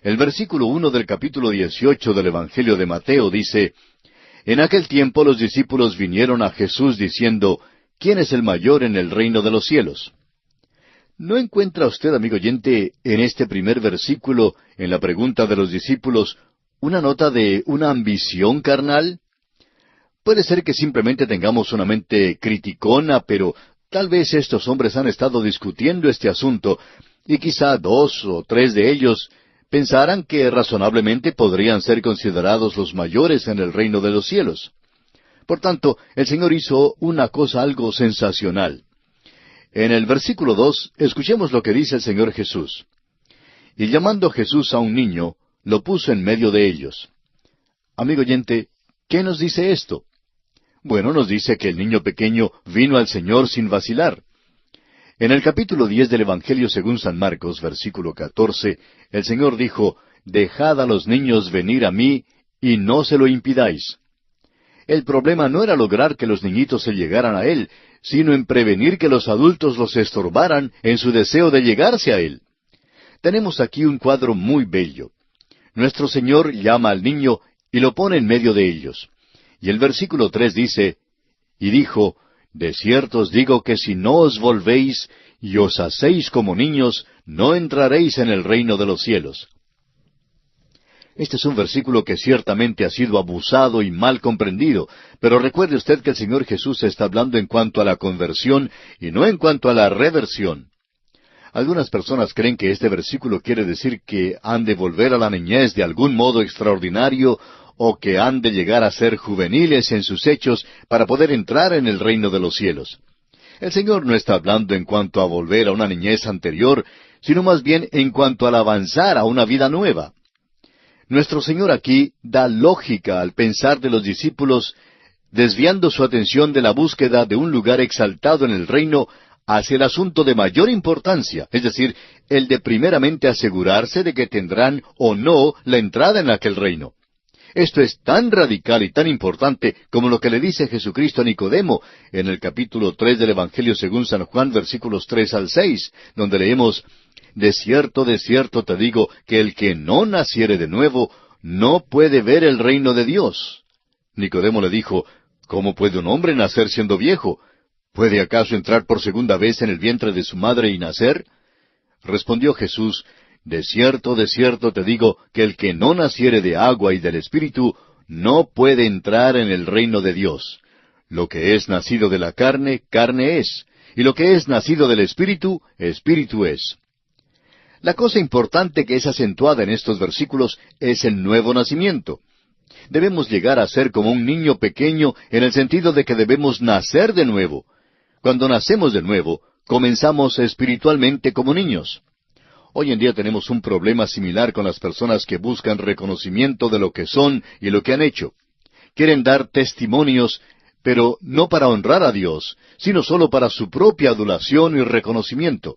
El versículo 1 del capítulo 18 del Evangelio de Mateo dice, En aquel tiempo los discípulos vinieron a Jesús diciendo, ¿Quién es el mayor en el reino de los cielos? ¿No encuentra usted, amigo oyente, en este primer versículo, en la pregunta de los discípulos, una nota de una ambición carnal? Puede ser que simplemente tengamos una mente criticona, pero tal vez estos hombres han estado discutiendo este asunto, y quizá 2 o 3 de ellos pensaran que razonablemente podrían ser considerados los mayores en el reino de los cielos. Por tanto, el Señor hizo una cosa algo sensacional. En el versículo 2, escuchemos lo que dice el Señor Jesús. Y llamando Jesús a un niño, lo puso en medio de ellos. Amigo oyente, ¿qué nos dice esto? Bueno, nos dice que el niño pequeño vino al Señor sin vacilar. En el capítulo 10 del Evangelio según San Marcos, versículo 14, el Señor dijo, «Dejad a los niños venir a mí, y no se lo impidáis». El problema no era lograr que los niñitos se llegaran a Él, sino en prevenir que los adultos los estorbaran en su deseo de llegarse a Él. Tenemos aquí un cuadro muy bello. Nuestro Señor llama al niño y lo pone en medio de ellos. Y el versículo 3 dice, «Y dijo, de cierto os digo que si no os volvéis y os hacéis como niños, no entraréis en el reino de los cielos». Este es un versículo que ciertamente ha sido abusado y mal comprendido, pero recuerde usted que el Señor Jesús está hablando en cuanto a la conversión y no en cuanto a la reversión. Algunas personas creen que este versículo quiere decir que han de volver a la niñez de algún modo extraordinario o que han de llegar a ser juveniles en sus hechos para poder entrar en el reino de los cielos. El Señor no está hablando en cuanto a volver a una niñez anterior, sino más bien en cuanto al avanzar a una vida nueva. Nuestro Señor aquí da lógica al pensar de los discípulos, desviando su atención de la búsqueda de un lugar exaltado en el reino hacia el asunto de mayor importancia, es decir, el de primeramente asegurarse de que tendrán o no la entrada en aquel reino. Esto es tan radical y tan importante como lo que le dice Jesucristo a Nicodemo en el capítulo 3 del Evangelio según San Juan, versículos 3 al 6, donde leemos, de cierto te digo, que el que no naciere de nuevo, no puede ver el reino de Dios». Nicodemo le dijo, «¿Cómo puede un hombre nacer siendo viejo? ¿Puede acaso entrar por segunda vez en el vientre de su madre y nacer?» Respondió Jesús, de cierto te digo, que el que no naciere de agua y del Espíritu, no puede entrar en el reino de Dios. Lo que es nacido de la carne, carne es, y lo que es nacido del Espíritu, Espíritu es. La cosa importante que es acentuada en estos versículos es el nuevo nacimiento. Debemos llegar a ser como un niño pequeño en el sentido de que debemos nacer de nuevo. Cuando nacemos de nuevo, comenzamos espiritualmente como niños. Hoy en día tenemos un problema similar con las personas que buscan reconocimiento de lo que son y lo que han hecho. Quieren dar testimonios, pero no para honrar a Dios, sino solo para su propia adulación y reconocimiento.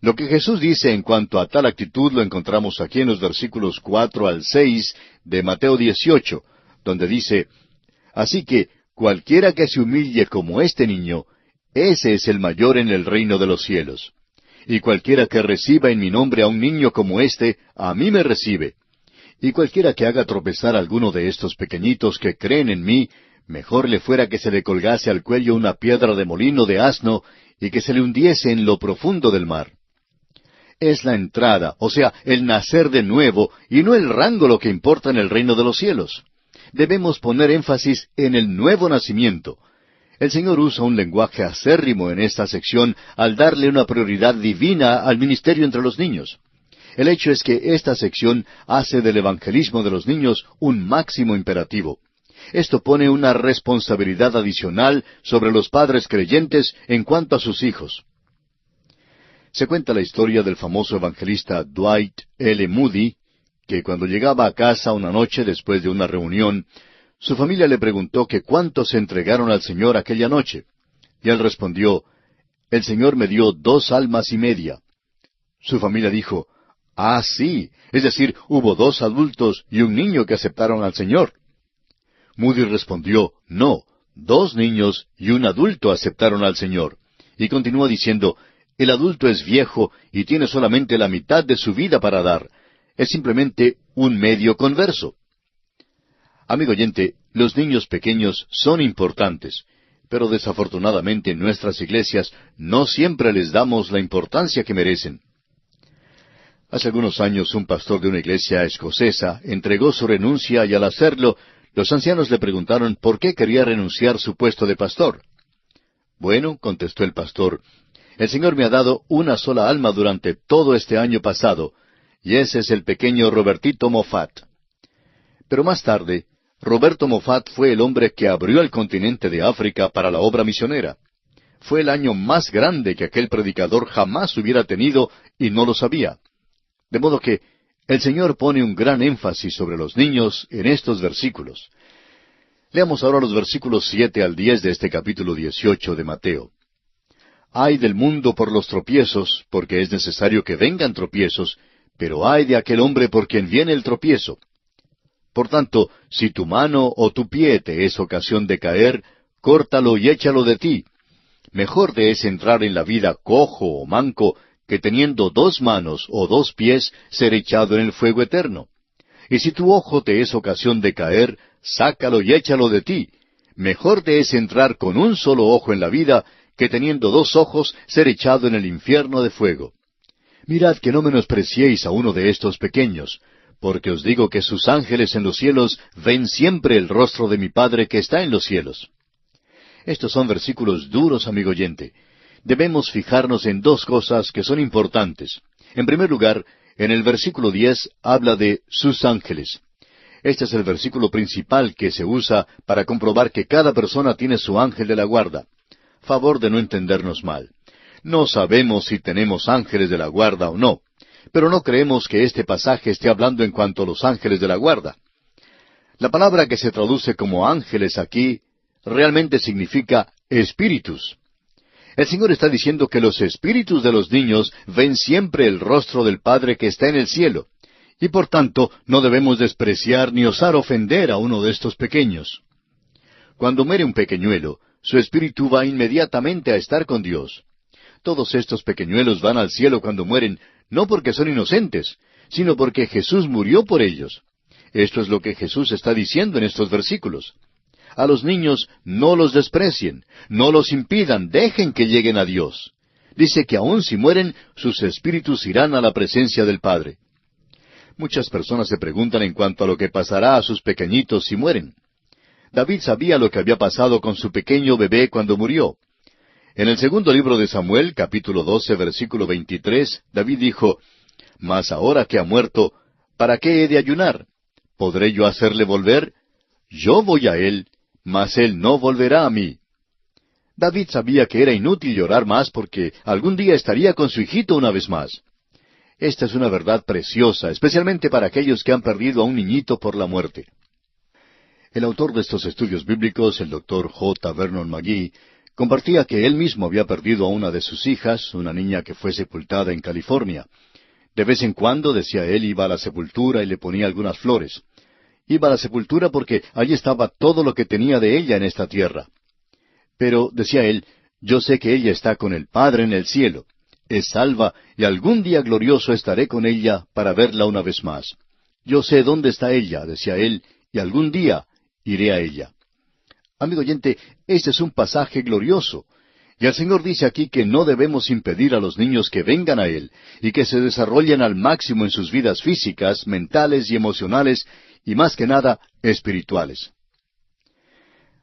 Lo que Jesús dice en cuanto a tal actitud lo encontramos aquí en los versículos 4 al 6 de Mateo 18, donde dice, «Así que cualquiera que se humille como este niño, ese es el mayor en el reino de los cielos. Y cualquiera que reciba en mi nombre a un niño como este, a mí me recibe. Y cualquiera que haga tropezar a alguno de estos pequeñitos que creen en mí, mejor le fuera que se le colgase al cuello una piedra de molino de asno y que se le hundiese en lo profundo del mar». Es la entrada, o sea, el nacer de nuevo, y no el rango lo que importa en el reino de los cielos. Debemos poner énfasis en el nuevo nacimiento. El Señor usa un lenguaje acérrimo en esta sección al darle una prioridad divina al ministerio entre los niños. El hecho es que esta sección hace del evangelismo de los niños un máximo imperativo. Esto pone una responsabilidad adicional sobre los padres creyentes en cuanto a sus hijos. Se cuenta la historia del famoso evangelista Dwight L. Moody, que cuando llegaba a casa una noche después de una reunión, su familia le preguntó que cuántos se entregaron al Señor aquella noche. Y él respondió, «El Señor me dio 2 almas y media». Su familia dijo, «Ah, sí, es decir, hubo 2 adultos y un niño que aceptaron al Señor». Moody respondió, «No, 2 niños y un adulto aceptaron al Señor». Y continuó diciendo, «El adulto es viejo y tiene solamente la mitad de su vida para dar. Es simplemente un medio converso». Amigo oyente, los niños pequeños son importantes, pero desafortunadamente en nuestras iglesias no siempre les damos la importancia que merecen. Hace algunos años un pastor de una iglesia escocesa entregó su renuncia y al hacerlo, los ancianos le preguntaron por qué quería renunciar su puesto de pastor. «Bueno», contestó el pastor, «el Señor me ha dado una sola alma durante todo este año pasado, y ese es el pequeño Robertito Moffat». Pero más tarde, Roberto Moffat fue el hombre que abrió el continente de África para la obra misionera. Fue el año más grande que aquel predicador jamás hubiera tenido y no lo sabía. De modo que el Señor pone un gran énfasis sobre los niños en estos versículos. Leamos ahora los versículos 7 al 10 de este capítulo 18 de Mateo. Ay del mundo por los tropiezos, porque es necesario que vengan tropiezos, pero ay de aquel hombre por quien viene el tropiezo. Por tanto, si tu mano o tu pie te es ocasión de caer, córtalo y échalo de ti. Mejor te es entrar en la vida cojo o manco, que teniendo 2 manos o 2 pies, ser echado en el fuego eterno. Y si tu ojo te es ocasión de caer, sácalo y échalo de ti. Mejor te es entrar con un solo ojo en la vida, que teniendo 2 ojos, ser echado en el infierno de fuego. Mirad que no menospreciéis a uno de estos pequeños, porque os digo que sus ángeles en los cielos ven siempre el rostro de mi Padre que está en los cielos. Estos son versículos duros, amigo oyente. Debemos fijarnos en 2 cosas que son importantes. En primer lugar, en el versículo 10 habla de sus ángeles. Este es el versículo principal que se usa para comprobar que cada persona tiene su ángel de la guarda. Favor de no entendernos mal. No sabemos si tenemos ángeles de la guarda o no, pero no creemos que este pasaje esté hablando en cuanto a los ángeles de la guarda. La palabra que se traduce como ángeles aquí realmente significa espíritus. El Señor está diciendo que los espíritus de los niños ven siempre el rostro del Padre que está en el cielo, y por tanto no debemos despreciar ni osar ofender a uno de estos pequeños. Cuando muere un pequeñuelo, su espíritu va inmediatamente a estar con Dios. Todos estos pequeñuelos van al cielo cuando mueren, no porque son inocentes, sino porque Jesús murió por ellos. Esto es lo que Jesús está diciendo en estos versículos. A los niños no los desprecien, no los impidan, dejen que lleguen a Dios. Dice que aun si mueren, sus espíritus irán a la presencia del Padre. Muchas personas se preguntan en cuanto a lo que pasará a sus pequeñitos si mueren. David sabía lo que había pasado con su pequeño bebé cuando murió. En el segundo libro de Samuel, capítulo 12, versículo 23, David dijo, «Mas ahora que ha muerto, ¿para qué he de ayunar? ¿Podré yo hacerle volver? Yo voy a él, mas él no volverá a mí». David sabía que era inútil llorar más porque algún día estaría con su hijito una vez más. Esta es una verdad preciosa, especialmente para aquellos que han perdido a un niñito por la muerte. El autor de estos estudios bíblicos, el Dr. J. Vernon McGee, compartía que él mismo había perdido a una de sus hijas, una niña que fue sepultada en California. De vez en cuando, decía él, iba a la sepultura y le ponía algunas flores. Iba a la sepultura porque allí estaba todo lo que tenía de ella en esta tierra. Pero, decía él, yo sé que ella está con el Padre en el cielo. Es salva y algún día glorioso estaré con ella para verla una vez más. Yo sé dónde está ella, decía él, y algún día iré a ella. Amigo oyente, este es un pasaje glorioso. Y el Señor dice aquí que no debemos impedir a los niños que vengan a Él y que se desarrollen al máximo en sus vidas físicas, mentales y emocionales, y más que nada, espirituales.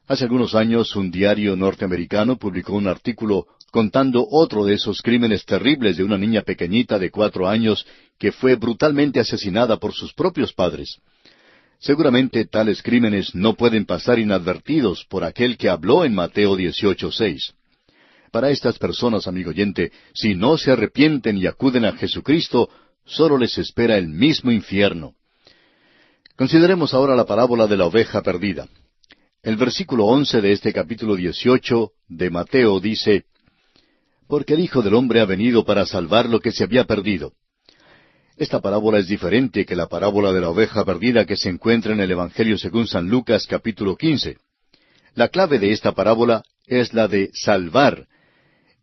Hace algunos años, un diario norteamericano publicó un artículo contando otro de esos crímenes terribles de una niña pequeñita de 4 años que fue brutalmente asesinada por sus propios padres. Seguramente tales crímenes no pueden pasar inadvertidos por aquel que habló en Mateo 18:6. Para estas personas, amigo oyente, si no se arrepienten y acuden a Jesucristo, solo les espera el mismo infierno. Consideremos ahora la parábola de la oveja perdida. El versículo 11 de este capítulo 18 de Mateo dice, «Porque el Hijo del Hombre ha venido para salvar lo que se había perdido». Esta parábola es diferente que la parábola de la oveja perdida que se encuentra en el Evangelio según San Lucas capítulo 15. La clave de esta parábola es la de salvar.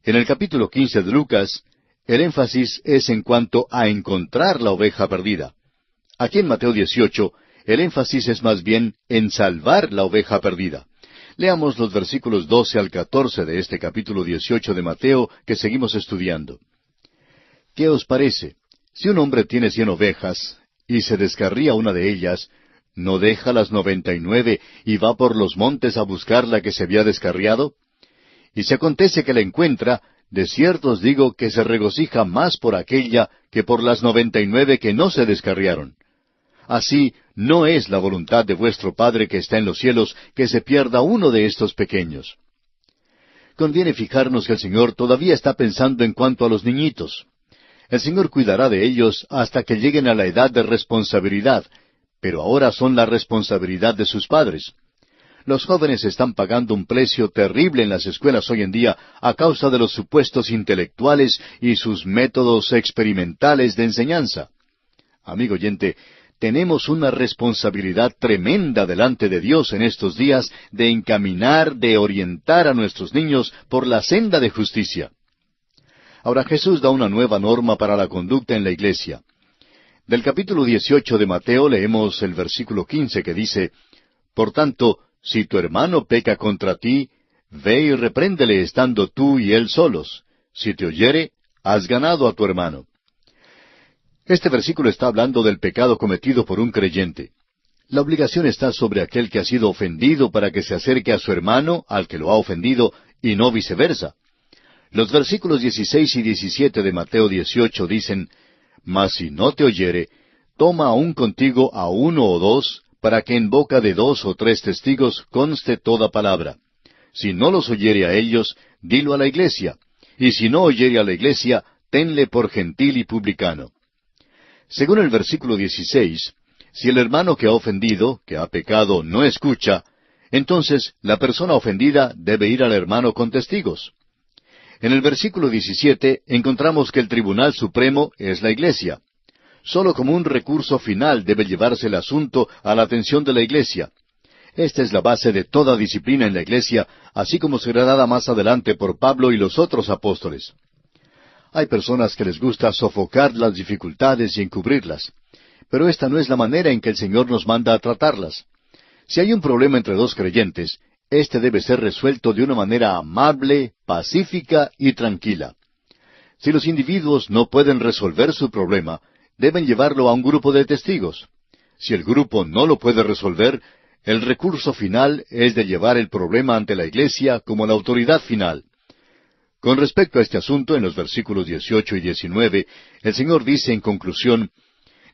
En el capítulo 15 de Lucas, el énfasis es en cuanto a encontrar la oveja perdida. Aquí en Mateo 18, el énfasis es más bien en salvar la oveja perdida. Leamos los versículos 12 al 14 de este capítulo 18 de Mateo que seguimos estudiando. ¿Qué os parece? Si un hombre tiene 100 ovejas, y se descarría una de ellas, ¿no deja las 99 y va por los montes a buscar la que se había descarriado? Y si acontece que la encuentra, de cierto os digo que se regocija más por aquella que por las 99 que no se descarriaron. Así no es la voluntad de vuestro Padre que está en los cielos que se pierda uno de estos pequeños. conviene fijarnos que el Señor todavía está pensando en cuanto a los niñitos. El Señor cuidará de ellos hasta que lleguen a la edad de responsabilidad, pero ahora son la responsabilidad de sus padres. Los jóvenes están pagando un precio terrible en las escuelas hoy en día a causa de los supuestos intelectuales y sus métodos experimentales de enseñanza. Amigo oyente, tenemos una responsabilidad tremenda delante de Dios en estos días de encaminar, de orientar a nuestros niños por la senda de justicia. Ahora Jesús da una nueva norma para la conducta en la iglesia. Del capítulo 18 de Mateo leemos el versículo 15 que dice, «Por tanto, si tu hermano peca contra ti, ve y repréndele estando tú y él solos. Si te oyere, has ganado a tu hermano». Este versículo está hablando del pecado cometido por un creyente. La obligación está sobre aquel que ha sido ofendido para que se acerque a su hermano, al que lo ha ofendido, y no viceversa. Los versículos 16 y 17 de Mateo 18 dicen, «Mas si no te oyere, toma aún contigo a uno o dos, para que en boca de 2 o 3 testigos conste toda palabra. Si no los oyere a ellos, dilo a la iglesia, y si no oyere a la iglesia, tenle por gentil y publicano». Según el versículo 16, si el hermano que ha ofendido, que ha pecado, no escucha, entonces la persona ofendida debe ir al hermano con testigos. En el versículo 17 encontramos que el Tribunal Supremo es la iglesia. Solo como un recurso final debe llevarse el asunto a la atención de la iglesia. Esta es la base de toda disciplina en la iglesia, así como será dada más adelante por Pablo y los otros apóstoles. Hay personas que les gusta sofocar las dificultades y encubrirlas, pero esta no es la manera en que el Señor nos manda a tratarlas. Si hay un problema entre dos creyentes, este debe ser resuelto de una manera amable, pacífica y tranquila. Si los individuos no pueden resolver su problema, deben llevarlo a un grupo de testigos. Si el grupo no lo puede resolver, el recurso final es de llevar el problema ante la iglesia como la autoridad final. Con respecto a este asunto, en los versículos 18 y 19, el Señor dice en conclusión,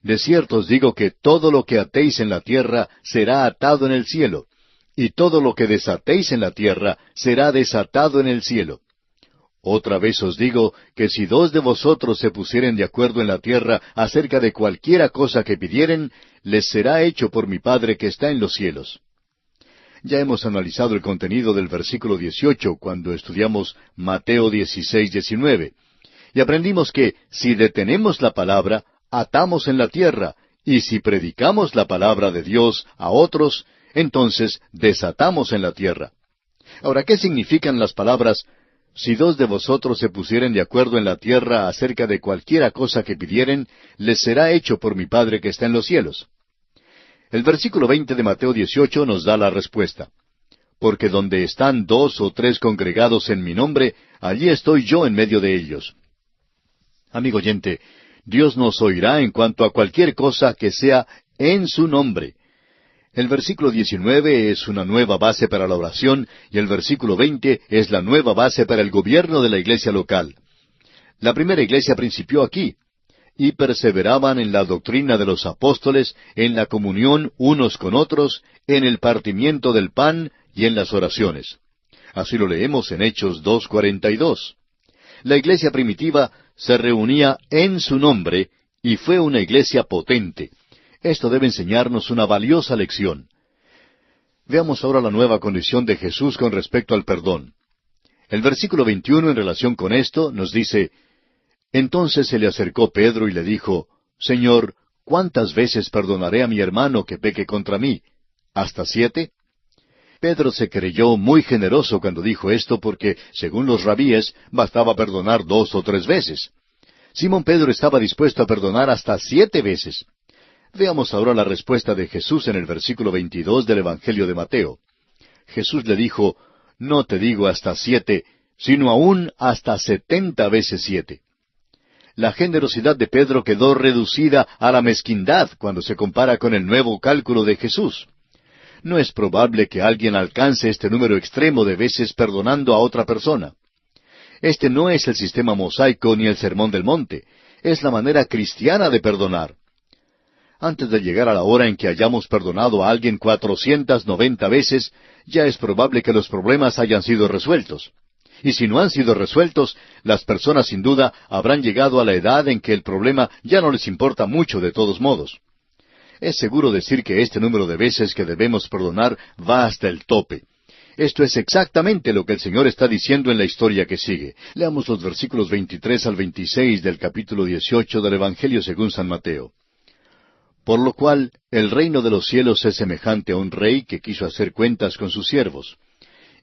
«De cierto os digo que todo lo que atéis en la tierra será atado en el cielo, y todo lo que desatéis en la tierra será desatado en el cielo. Otra vez os digo que si 2 de vosotros se pusieren de acuerdo en la tierra acerca de cualquiera cosa que pidieren, les será hecho por mi Padre que está en los cielos». Ya hemos analizado el contenido del versículo 18 cuando estudiamos Mateo 16, 19, y aprendimos que si detenemos la palabra, atamos en la tierra, y si predicamos la palabra de Dios a otros, entonces desatamos en la tierra. Ahora, ¿qué significan las palabras, si 2 de vosotros se pusieren de acuerdo en la tierra acerca de cualquiera cosa que pidieren, les será hecho por mi Padre que está en los cielos? El versículo 20 de Mateo 18 nos da la respuesta. «Porque donde están 2 o 3 congregados en mi nombre, allí estoy yo en medio de ellos». Amigo oyente, Dios nos oirá en cuanto a cualquier cosa que sea en su nombre. El versículo 19 es una nueva base para la oración y el versículo 20 es la nueva base para el gobierno de la iglesia local. La primera iglesia principió aquí, y perseveraban en la doctrina de los apóstoles, en la comunión unos con otros, en el partimiento del pan y en las oraciones. Así lo leemos en Hechos 2:42. La iglesia primitiva se reunía en su nombre y fue una iglesia potente. Esto debe enseñarnos una valiosa lección. Veamos ahora la nueva condición de Jesús con respecto al perdón. El versículo 21 en relación con esto nos dice, «Entonces se le acercó Pedro y le dijo, Señor, ¿cuántas veces perdonaré a mi hermano que peque contra mí? ¿Hasta 7? Pedro se creyó muy generoso cuando dijo esto porque, según los rabíes, bastaba perdonar 2 o 3 veces. Simón Pedro estaba dispuesto a perdonar hasta 7 veces. Veamos ahora la respuesta de Jesús en el versículo 22 del Evangelio de Mateo. Jesús le dijo, «No te digo hasta 7, sino aún hasta 70 veces 7». La generosidad de Pedro quedó reducida a la mezquindad cuando se compara con el nuevo cálculo de Jesús. No es probable que alguien alcance este número extremo de veces perdonando a otra persona. Este no es el sistema mosaico ni el Sermón del Monte, es la manera cristiana de perdonar. Antes de llegar a la hora en que hayamos perdonado a alguien 490 veces, ya es probable que los problemas hayan sido resueltos. Y si no han sido resueltos, las personas sin duda habrán llegado a la edad en que el problema ya no les importa mucho de todos modos. Es seguro decir que este número de veces que debemos perdonar va hasta el tope. Esto es exactamente lo que el Señor está diciendo en la historia que sigue. Leamos los versículos 23 al 26 del capítulo 18 del Evangelio según San Mateo. Por lo cual, el reino de los cielos es semejante a un rey que quiso hacer cuentas con sus siervos.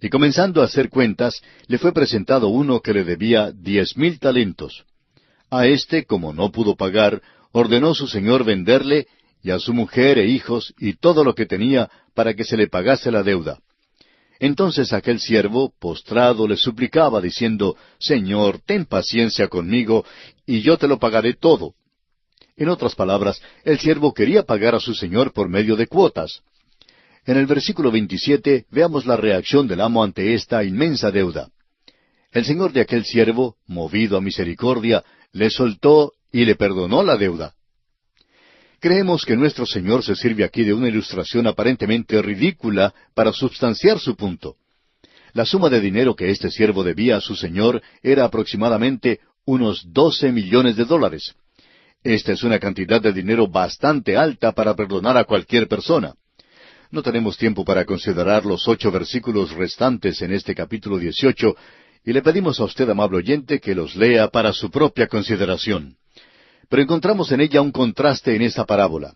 Y comenzando a hacer cuentas, le fue presentado uno que le debía 10,000 talentos. A éste, como no pudo pagar, ordenó su señor venderle, y a su mujer e hijos, y todo lo que tenía, para que se le pagase la deuda. Entonces aquel siervo, postrado, le suplicaba, diciendo, Señor, ten paciencia conmigo, y yo te lo pagaré todo. En otras palabras, el siervo quería pagar a su señor por medio de cuotas. En el versículo 27 veamos la reacción del amo ante esta inmensa deuda. El señor de aquel siervo, movido a misericordia, le soltó y le perdonó la deuda. Creemos que nuestro Señor se sirve aquí de una ilustración aparentemente ridícula para substanciar su punto. La suma de dinero que este siervo debía a su señor era aproximadamente unos 12 millones de dólares. Esta es una cantidad de dinero bastante alta para perdonar a cualquier persona. No tenemos tiempo para considerar los 8 versículos restantes en este capítulo 18, y le pedimos a usted, amable oyente, que los lea para su propia consideración. Pero encontramos en ella un contraste en esta parábola.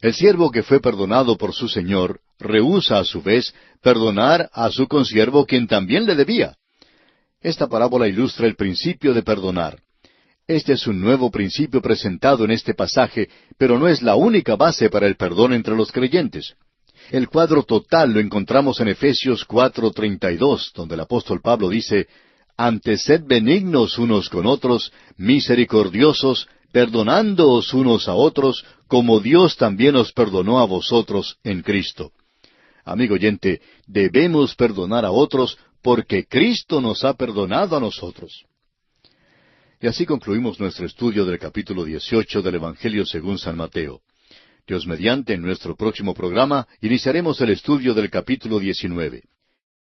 El siervo que fue perdonado por su señor rehúsa a su vez perdonar a su consiervo quien también le debía. Esta parábola ilustra el principio de perdonar. Este es un nuevo principio presentado en este pasaje, pero no es la única base para el perdón entre los creyentes. El cuadro total lo encontramos en Efesios 4:32, donde el apóstol Pablo dice, «Antes sed benignos unos con otros, misericordiosos, perdonándoos unos a otros, como Dios también os perdonó a vosotros en Cristo». Amigo oyente, debemos perdonar a otros porque Cristo nos ha perdonado a nosotros. Y así concluimos nuestro estudio del capítulo 18 del Evangelio según San Mateo. Dios mediante, en nuestro próximo programa, iniciaremos el estudio del capítulo 19.